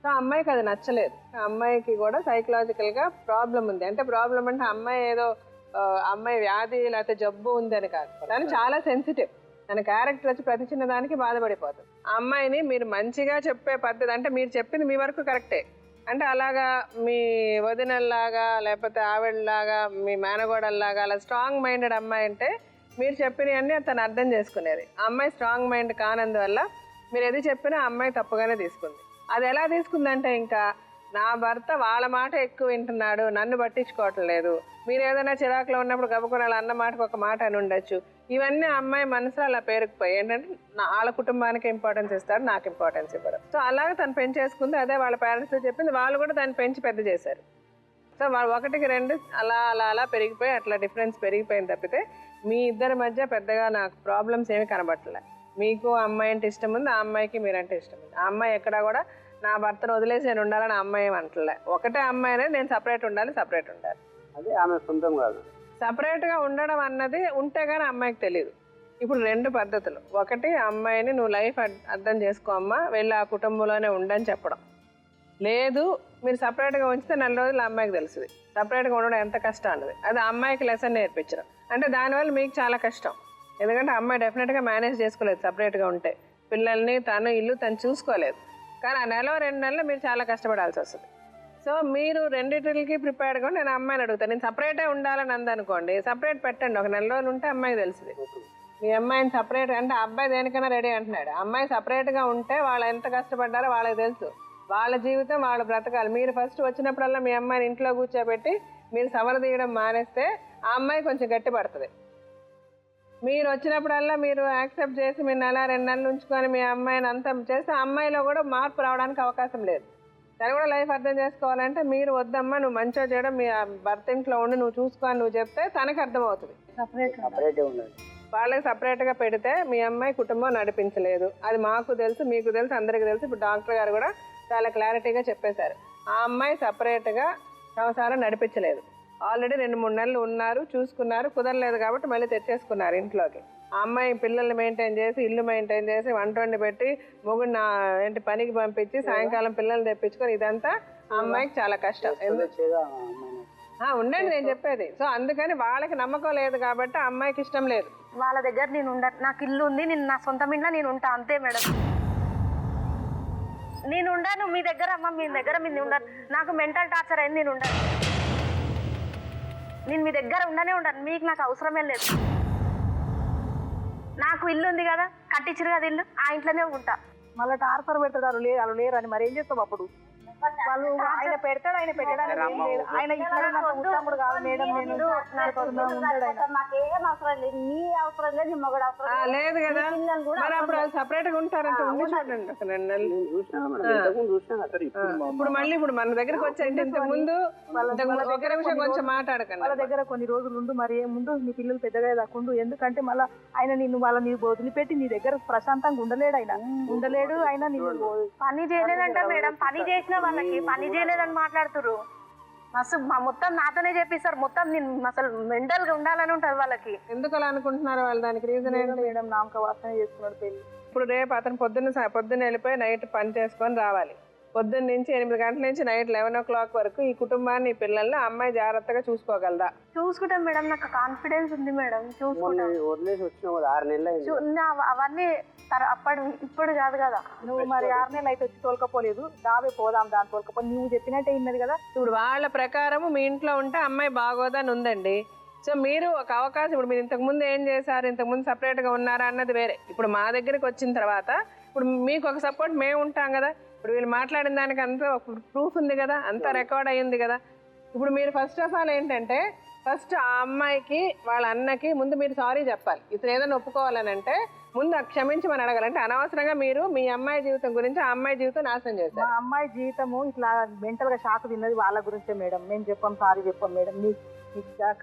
S2: సో అమ్మాయికి అది నచ్చలేదు, అమ్మాయికి కూడా సైకలాజికల్గా ప్రాబ్లం ఉంది. అంటే ప్రాబ్లం అంటే అమ్మాయి ఏదో అమ్మాయి వ్యాధి లేకపోతే జబ్బు ఉంది అని కాదు, తను చాలా సెన్సిటివ్, తన క్యారెక్టర్ వచ్చి ప్రతి చిన్న దానికి బాధపడిపోతుంది. ఆ అమ్మాయిని మీరు మంచిగా చెప్పే పద్ధతి అంటే మీరు చెప్పింది మీ వరకు కరెక్టే, అంటే అలాగా మీ వదినల్లాగా లేకపోతే ఆవిడలాగా మీ మేనగోడల్లాగా అలా స్ట్రాంగ్ మైండెడ్ అమ్మాయి అంటే మీరు చెప్పినవన్నీ తను అర్థం చేసుకునేది. ఆ అమ్మాయి స్ట్రాంగ్ మైండ్ కానందువల్ల మీరు ఏది చెప్పినా ఆ అమ్మాయి తప్పుగానే తీసుకుంది. అది ఎలా తీసుకుందంటే ఇంకా నా భర్త వాళ్ళ మాట ఎక్కువ వింటున్నాడు, నన్ను పట్టించుకోవటం లేదు, మీరు ఏదైనా చిరాకులో ఉన్నప్పుడు గబుకునాలు అన్న మాటకు ఒక మాట అని ఉండొచ్చు, ఇవన్నీ అమ్మాయి మనసులో అలా పేరుకుపోయి ఏంటంటే వాళ్ళ కుటుంబానికి ఇంపార్టెన్స్ ఇస్తాడు, నాకు ఇంపార్టెన్స్ ఇవ్వడం. సో అలాగే తను పెంచేసుకుంది, అదే వాళ్ళ పేరెంట్స్తో చెప్పింది, వాళ్ళు కూడా దాన్ని పెంచి పెద్ద చేశారు. సో వాళ్ళు 1-2 అలా అలా అలా పెరిగిపోయి అట్లా డిఫరెన్స్ పెరిగిపోయింది తప్పితే మీ ఇద్దరి మధ్య పెద్దగా నాకు ప్రాబ్లమ్స్ ఏమీ కనబట్టలే. మీకు ఆ అమ్మాయి అంటే ఇష్టం ఉంది, ఆ అమ్మాయికి మీరంటే ఇష్టం ఉంది. ఆ అమ్మాయి ఎక్కడా కూడా నా భర్తను వదిలేసి నేను ఉండాలని అమ్మాయి ఏమంటలే. ఒకటే అమ్మాయి అనేది నేను సపరేట్ ఉండాలి.
S5: అదే ఆమె సొంతం కాదు.
S2: సపరేట్గా ఉండడం అన్నది ఉంటే కానీ అమ్మాయికి తెలియదు. ఇప్పుడు 2 పద్ధతులు. ఒకటి, అమ్మాయిని నువ్వు లైఫ్ అర్థం చేసుకో అమ్మా, వెళ్ళి ఆ కుటుంబంలోనే ఉండని చెప్పడం. లేదు, మీరు సపరేట్గా ఉంచితే 4 రోజులు అమ్మాయికి తెలుస్తుంది సపరేట్గా ఉండడం ఎంత కష్టం అన్నది. అది అమ్మాయికి లెసన్ నేర్పించడం. అంటే దానివల్ల మీకు చాలా కష్టం. ఎందుకంటే అమ్మాయి డెఫినెట్గా మేనేజ్ చేసుకోలేదు సపరేట్గా ఉంటే. పిల్లల్ని తను ఇల్లు తను చూసుకోలేదు. కానీ ఆ 1-2 నెలలు మీరు చాలా కష్టపడాల్సి వస్తుంది. సో మీరు రెండింటికి ప్రిపేర్డ్గా నేను అమ్మాయిని అడుగుతాను. నేను సపరేటే ఉండాలని అందనుకోండి, సపరేట్ పెట్టండి. ఒక 4 రోజులు ఉంటే అమ్మాయికి తెలుస్తుంది. మీ అమ్మాయిని సపరేట్ అంటే అబ్బాయి దేనికైనా రెడీ అంటున్నాడు. అమ్మాయి సపరేట్గా ఉంటే వాళ్ళు ఎంత కష్టపడ్డారో వాళ్ళకి తెలుసు. వాళ్ళ జీవితం వాళ్ళు బ్రతకాలి. మీరు ఫస్ట్ వచ్చినప్పుడల్లా మీ అమ్మాయిని ఇంట్లో కూర్చోబెట్టి మీరు సవర తీయడం మానేస్తే ఆ అమ్మాయి కొంచెం గట్టిపడుతుంది. మీరు వచ్చినప్పుడల్లా మీరు యాక్సెప్ట్ చేసి మీరు 1-2 నెలలు ఉంచుకొని మీ అమ్మాయిని అంతా చేస్తే ఆ అమ్మాయిలో కూడా మార్పు రావడానికి అవకాశం లేదు. తను కూడా లైఫ్ అర్థం చేసుకోవాలంటే మీరు వద్దమ్మా, నువ్వు మంచిగా చేయడం, మీ భర్త ఇంట్లో ఉండి నువ్వు చూసుకొని నువ్వు చెప్తే తనకు అర్థమవుతుంది.
S5: సపరేటే ఉండాలి.
S2: వాళ్ళకి సపరేట్గా పెడితే మీ అమ్మాయి కుటుంబం నడిపించలేదు. అది మాకు తెలుసు, మీకు తెలుసు, అందరికీ తెలుసు. ఇప్పుడు డాక్టర్ గారు కూడా చాలా క్లారిటీగా చెప్పేశారు. ఆ అమ్మాయి సపరేట్గా సంసారం నడిపించలేదు. ఆల్రెడీ 2-3 నెలలు ఉన్నారు, చూసుకున్నారు, కుదరలేదు కాబట్టి మళ్ళీ తెచ్చేసుకున్నారు ఇంట్లోకి. ఆ అమ్మాయి పిల్లల్ని మెయింటైన్ చేసి, ఇల్లు మెయింటైన్ చేసి, వంట వండి పెట్టి, మొగుడిని పనికి పంపించి, సాయంకాలం పిల్లల్ని తెప్పించుకొని, ఇదంతా ఆ అమ్మాయికి చాలా కష్టం. ఉండండి నేను చెప్పేది. సో అందుకని వాళ్ళకి నమ్మకం లేదు కాబట్టి ఆ అమ్మాయికి ఇష్టం లేదు.
S1: వాళ్ళ దగ్గర నేను నాకు ఇల్లు ఉంది, నేను నా సొంత ఇంట్లో నేను ఉంటా, అంతే మేడం. నేను ఉండను మీ దగ్గర, అమ్మ మీ దగ్గర మీరు ఉండను. నాకు మెంటల్ టార్చర్ అయింది, నేను ఉండను. నేను మీ దగ్గర ఉండనే ఉండను. మీకు నాకు అవసరమే లేదు. నాకు ఇల్లు ఉంది కదా, కట్టించారు కదా ఇల్లు, ఆ ఇంట్లోనే ఉంటా.
S4: మళ్ళీ టార్చర్ పెడతారు, వాళ్ళు లేరు అని మరి ఏం చేస్తాం అప్పుడు? వాళ్ళు ఆయన పెడతాడు, ఆయన పెట్టడానికి ఆయన ఇట్లా కాదు మేడం. నేను
S7: నాకేం అవసరం లేదు, నీ అవసరం లేదు, నీ మొగడు అవసరం
S2: లేదు కదా. మరి అప్పుడు సపరేట్ గా ఉంటారంటే ఉండి చూడండి ఒక 2 నెలలు. ఇప్పుడు మన దగ్గరకు వచ్చేయండి. ఇంతకు ముందు దగ్గర విషయం కొంచెం మాట్లాడకండి.
S4: వాళ్ళ దగ్గర కొన్ని రోజులు ఉండు, మరి ముందు నీ పిల్లలు పెద్దగా దాకుండు. ఎందుకంటే మళ్ళీ ఆయన వాళ్ళని వదిలిపెట్టి నీ దగ్గర ప్రశాంతంగా ఉండలేడు. ఆయన ఉండలేడు. ఆయన
S1: పని చేయలేదంట మేడం. పని చేసిన వాళ్ళకి పని చేయలేదని మాట్లాడుతున్నారు. అసలు మొత్తం నాతోనే చెప్పిస్తారు. మొత్తం నేను అసలు మెంటల్ గా ఉండాలని ఉంటుంది వాళ్ళకి.
S2: ఎందుకు అలా అనుకుంటున్నారు వాళ్ళు? దానికి రీజన్ ఏంటి
S4: మేడం? నామక వాసన చేసుకున్నాడు పెళ్లి.
S2: ఇప్పుడు రేపు అతను పొద్దున్న వెళ్ళిపోయి నైట్ పని చేసుకొని రావాలి. పొద్దున్న నుంచి 8 గంటల నుంచి నైట్ 11 o'clock వరకు ఈ కుటుంబాన్ని, ఈ పిల్లల్ని అమ్మాయి జాగ్రత్తగా చూసుకోగలదా?
S1: చూసుకుంటాం మేడం. నాకు కాన్ఫిడెన్స్ ఉంది మేడం. చూసుకుంటాం.
S5: వదిలేసి వచ్చిన 6 నెలలు
S1: అవన్నీ ఇప్పుడు కాదు కదా.
S4: నువ్వు మరి 6 నెలలు అయితే వచ్చి తోలుకపోలేదు. దావే పోదాం, దాని తోలుకపోయి నువ్వు చెప్పినట్టే ఇన్నది కదా.
S2: ఇప్పుడు వాళ్ళ ప్రకారం మీ ఇంట్లో ఉంటే అమ్మాయి బాగోదని ఉందండి. సో మీరు ఒక అవకాశం, ఇప్పుడు మీరు ఇంతకుముందు ఏం చేశారు, ఇంతకుముందు సపరేట్గా ఉన్నారా అన్నది వేరే. ఇప్పుడు మా దగ్గరికి వచ్చిన తర్వాత ఇప్పుడు మీకు ఒక సపోర్ట్ మేము ఉంటాం కదా. ఇప్పుడు వీళ్ళు మాట్లాడిన దానికి అంతా ఒక ప్రూఫ్ ఉంది కదా, అంతా రికార్డ్ అయ్యింది కదా. ఇప్పుడు మీరు ఫస్ట్ ఆఫ్ ఆల్ ఏంటంటే, ఫస్ట్ ఆ అమ్మాయికి వాళ్ళ అన్నకి ముందు మీరు సారీ చెప్పాలి. ఇతను ఏదైనా ఒప్పుకోవాలని అంటే ముందు క్షమించమని అడగాలంటే, అనవసరంగా మీరు మీ అమ్మాయి జీవితం గురించి ఆ అమ్మాయి జీవితం నాశనం చేశారు.
S4: మా అమ్మాయి జీవితము ఇట్లా మెంటల్ గా షాక్ తిన్నది వాళ్ళ గురించే మేడం. మేము చెప్పాం, సారీ చెప్పాం మేడం.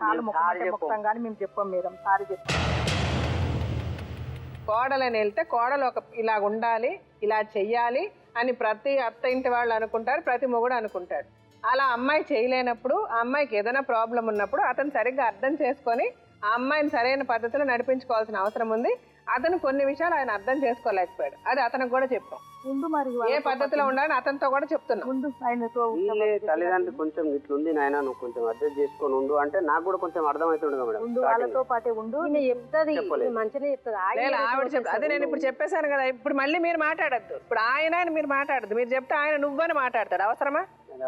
S4: కాలు మొత్తం కానీ మేము చెప్పాం మేడం, సారీ చెప్పాం.
S2: కోడలని వెళ్తే కోడలు ఇలా ఉండాలి, ఇలా చెయ్యాలి అని ప్రతి అత్త ఇంటి వాళ్ళు అనుకుంటారు, ప్రతి మొగుడు అనుకుంటాడు. అలా అమ్మాయి చేయలేనప్పుడు, ఆ అమ్మాయికి ఏదైనా ప్రాబ్లం ఉన్నప్పుడు అతను సరిగ్గా అర్థం చేసుకొని ఆ అమ్మాయిని సరైన పద్ధతిలో నడిపించుకోవాల్సిన అవసరం ఉంది. అతను కొన్ని విషయాలు ఆయన అర్థం చేసుకోలేకపోయాడు. అది అతనికి కూడా చెప్పాం.
S4: ముందు మరి
S2: ఏ పద్ధతిలో ఉండాలని అతనితో కూడా చెప్తున్నాం.
S4: ముందు ఆయనతో
S5: తల్లిదండ్రులు కొంచెం ఇట్లుంది నాయన, నువ్వు కొంచెం అడ్జస్ట్ చేసుకొని ఉండు అంటే నాకు కూడా కొంచెం అర్థమవుతుండగా మేడం.
S4: ముందు వాళ్ళతో పాటే ఉండు.
S7: చెప్తుంది, మంచిగా చెప్తుంది.
S2: ఆవిడ చెప్తా, అదే నేను ఇప్పుడు చెప్పేశాను కదా. ఇప్పుడు మళ్ళీ మీరు మాట్లాడద్దు. ఇప్పుడు ఆయన మీరు మాట్లాడద్దు. మీరు చెప్తే ఆయన నువ్వని మాట్లాడతాడు. అవసరమా?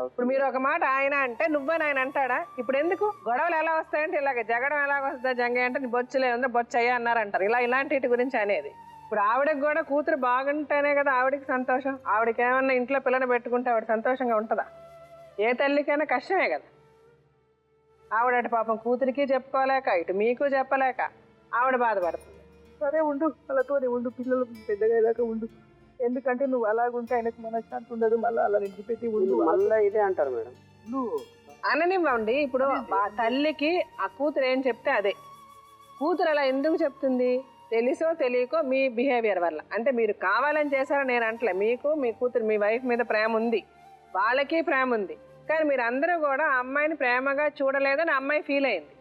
S2: ఇప్పుడు మీరు ఒక మాట ఆయన అంటే నువ్వని ఆయన అంటాడా? ఇప్పుడు ఎందుకు గొడవలు ఎలా వస్తాయంటే ఇలాగ, జగడం ఎలా వస్తుందా జంగ అంటే బొచ్చులే ఉందా బొచ్చయ్యా అన్నారంటారు. ఇలాంటి గురించి అనేది. ఇప్పుడు ఆవిడకి కూడా కూతురు బాగుంటేనే కదా ఆవిడకి సంతోషం. ఆవిడకి ఏమన్నా ఇంట్లో పిల్లని పెట్టుకుంటే ఆవిడ సంతోషంగా ఉంటుందా? ఏ తల్లికైనా కష్టమే కదా. ఆవిడ పాపం కూతురికి చెప్పుకోలేక, ఇటు మీకు చెప్పలేక ఆవిడ బాధపడుతుంది.
S4: సరే ఉండు, వాళ్ళతో ఉండు, పిల్లలు పెద్దగా అయ్యాక ఉండు. ఎందుకంటే నువ్వు అలాగుంటే ఆయనకు మనశ్శాంతి ఉండదు. మళ్ళీ అలా నిలిచిపెట్టి ఉండు.
S5: మళ్ళీ ఇదే అంటారు మేడం.
S4: నువ్వు
S2: అననివ్వండి. ఇప్పుడు తల్లికి ఆ కూతురు ఏం చెప్తే అదే. కూతురు అలా ఎందుకు చెప్తుంది? తెలుసో తెలియకో మీ బిహేవియర్ వల్ల, అంటే మీరు కావాలని చేశారో నేను అంటలే, మీకు మీ కూతురు మీ వైఫ్ మీద ప్రేమ ఉంది, వాళ్ళకి ప్రేమ ఉంది, కానీ మీరు అందరూ కూడా ఆ అమ్మాయిని ప్రేమగా చూడలేదని అమ్మాయి ఫీల్ అయింది.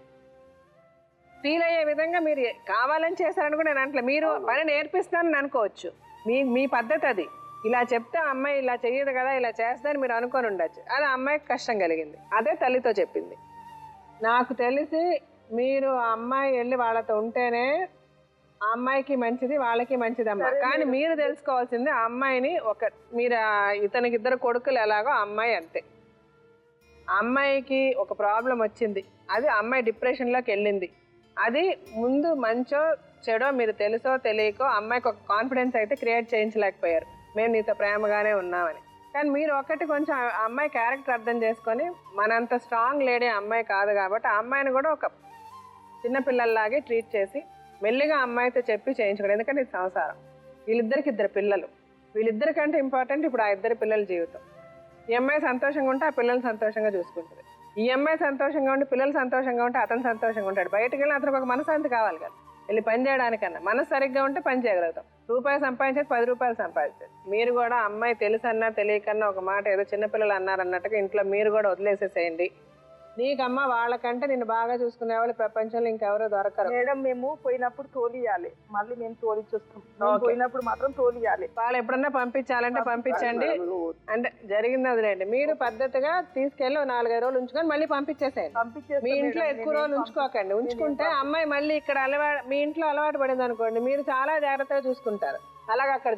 S2: ఫీల్ అయ్యే విధంగా మీరు కావాలని చేశారని కూడా నేను అంటలే, మీరు పని నేర్పిస్తానని అనుకోవచ్చు, మీ పద్ధతి అది. ఇలా చెప్తే అమ్మాయి ఇలా చెయ్యదు కదా, ఇలా చేస్తుందని మీరు అనుకొని ఉండొచ్చు, అది అమ్మాయికి కష్టం కలిగింది. అదే తల్లితో చెప్పింది. నాకు తెలిసి మీరు ఆ అమ్మాయి వెళ్ళి వాళ్ళతో ఉంటేనే ఆ అమ్మాయికి మంచిది, వాళ్ళకి మంచిది అమ్మ. కానీ మీరు తెలుసుకోవాల్సింది ఆ అమ్మాయిని మీరు ఇతనికి 2 కొడుకులు ఎలాగో ఆ అమ్మాయి అంతే. ఆ అమ్మాయికి ఒక ప్రాబ్లం వచ్చింది, అది అమ్మాయి డిప్రెషన్లోకి వెళ్ళింది. అది ముందు మంచో చెడో మీరు తెలుసో తెలియకో అమ్మాయికి ఒక కాన్ఫిడెన్స్ అయితే క్రియేట్ చేయించలేకపోయారు, మేము నీతో ప్రేమగానే ఉన్నామని. కానీ మీరు కొంచెం ఆ అమ్మాయి క్యారెక్టర్ అర్థం చేసుకొని, మనంత స్ట్రాంగ్ లేడీ అమ్మాయి కాదు కాబట్టి ఆ అమ్మాయిని కూడా ఒక చిన్నపిల్లల్లాగే ట్రీట్ చేసి మెల్లిగా అమ్మాయితో చెప్పి చేయించుకోండి. ఎందుకంటే ఇది సంసారం, వీళ్ళిద్దరికి 2 పిల్లలు, వీళ్ళిద్దరికంటే ఇంపార్టెంట్ ఇప్పుడు ఆ 2 పిల్లల జీవితం. ఈ అమ్మాయి సంతోషంగా ఉంటే ఆ పిల్లల్ని సంతోషంగా చూసుకుంటుంది, ఈ అమ్మాయి సంతోషంగా ఉండి పిల్లలు సంతోషంగా ఉంటే అతను సంతోషంగా ఉంటాడు. బయటకు వెళ్ళి అతనికి ఒక మనశ్శాంతి కావాలి కదా, వెళ్ళి పని చేయడానికన్నా. మనసు సరిగ్గా ఉంటే పని చేయగలుగుతాం. రూపాయి సంపాదించేది 10 రూపాయలు సంపాదించేది. మీరు కూడా అమ్మాయి తెలుసన్నా తెలియకన్నా ఒక మాట ఏదో చిన్నపిల్లలు అన్నారన్నట్టుగా ఇంట్లో మీరు కూడా వదిలేసేసేయండి. నీకమ్మ వాళ్ళకంటే నిన్ను బాగా చూసుకునే వాళ్ళు ప్రపంచంలో ఇంకెవరో దొరకరు.
S4: మేడం మేము పోయినప్పుడు తోలియాలి, మళ్ళీ మేము తోలిచ్చేస్తాం. పోయినప్పుడు మాత్రం తోలియాలి.
S2: వాళ్ళు ఎప్పుడన్నా పంపించాలంటే పంపించండి, అంటే జరిగింది వదిలేండి. మీరు పద్ధతిగా తీసుకెళ్ళి 4-5 రోజులు ఉంచుకొని మళ్ళీ పంపించేసేయండి. మీ ఇంట్లో ఎక్కువ రోజులు ఉంచుకోకండి. ఉంచుకుంటే అమ్మాయి మళ్ళీ ఇక్కడ మీ ఇంట్లో అలవాటు పడింది అనుకోండి, మీరు చాలా జాగ్రత్తగా చూసుకుంటారు. అలాగే అక్కడ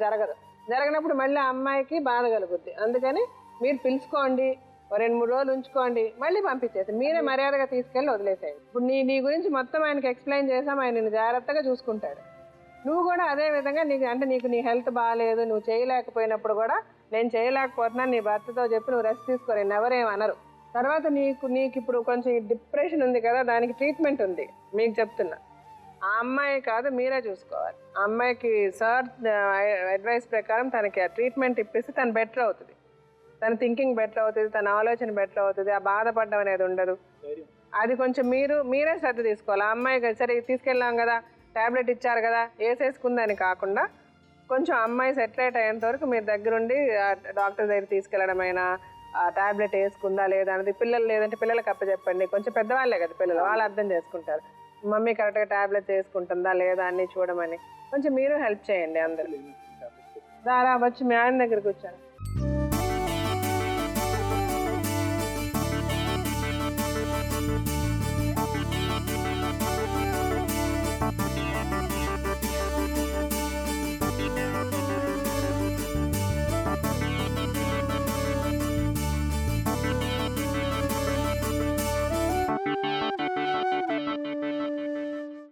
S2: జరగనప్పుడు మళ్ళీ ఆ అమ్మాయికి బాధ కలుగుద్ది. అందుకని మీరు పిలుచుకోండి, 2-3 రోజులు ఉంచుకోండి, మళ్ళీ పంపించేసి మీరే మర్యాదగా తీసుకెళ్ళి వదిలేసేయండి. ఇప్పుడు నీ గురించి మొత్తం ఆయనకి ఎక్స్ప్లెయిన్ చేసాం, ఆయన నిన్ను జాగ్రత్తగా చూసుకుంటాడు. నువ్వు కూడా అదే విధంగా నీకు నీ హెల్త్ బాగాలేదు, నువ్వు చేయలేకపోయినప్పుడు కూడా నేను చేయలేకపోతున్నాను నీ భర్తతో చెప్పి నువ్వు రెస్ట్ తీసుకోరు, ఎవరేమనరు. తర్వాత నీకు ఇప్పుడు కొంచెం డిప్రెషన్ ఉంది కదా, దానికి ట్రీట్మెంట్ ఉంది. మీకు చెప్తున్నా, ఆ అమ్మాయి కాదు మీరే చూసుకోవాలి. ఆ అమ్మాయికి సార్ అడ్వైస్ ప్రకారం తనకి ఆ ట్రీట్మెంట్ ఇప్పిస్తే తను బెటర్ అవుతుంది, తన థింకింగ్ బెటర్ అవుతుంది, తన ఆలోచన బెటర్ అవుతుంది, ఆ బాధపడడం అనేది ఉండదు. అది కొంచెం మీరే శ్రద్ధ తీసుకోవాలి. ఆ అమ్మాయి సరే తీసుకెళ్ళాం కదా, ట్యాబ్లెట్ ఇచ్చారు కదా వేసేసుకుందని కాకుండా కొంచెం అమ్మాయి సెటిలైట్ అయ్యేంత వరకు మీరు దగ్గరుండి డాక్టర్ దగ్గర తీసుకెళ్ళడమైనా, ఆ ట్యాబ్లెట్ వేసుకుందా లేదా అనేది. పిల్లలు లేదంటే పిల్లలకి అప్పచెప్పండి, కొంచెం పెద్దవాళ్ళే కదా పిల్లలు, వాళ్ళు అర్థం చేసుకుంటారు. మమ్మీ కరెక్ట్గా ట్యాబ్లెట్స్ వేసుకుంటుందా లేదా అన్నీ చూడమని కొంచెం మీరు హెల్ప్ చేయండి. అందరూ దారా వచ్చి మీ ఆయన దగ్గరికి వచ్చారు.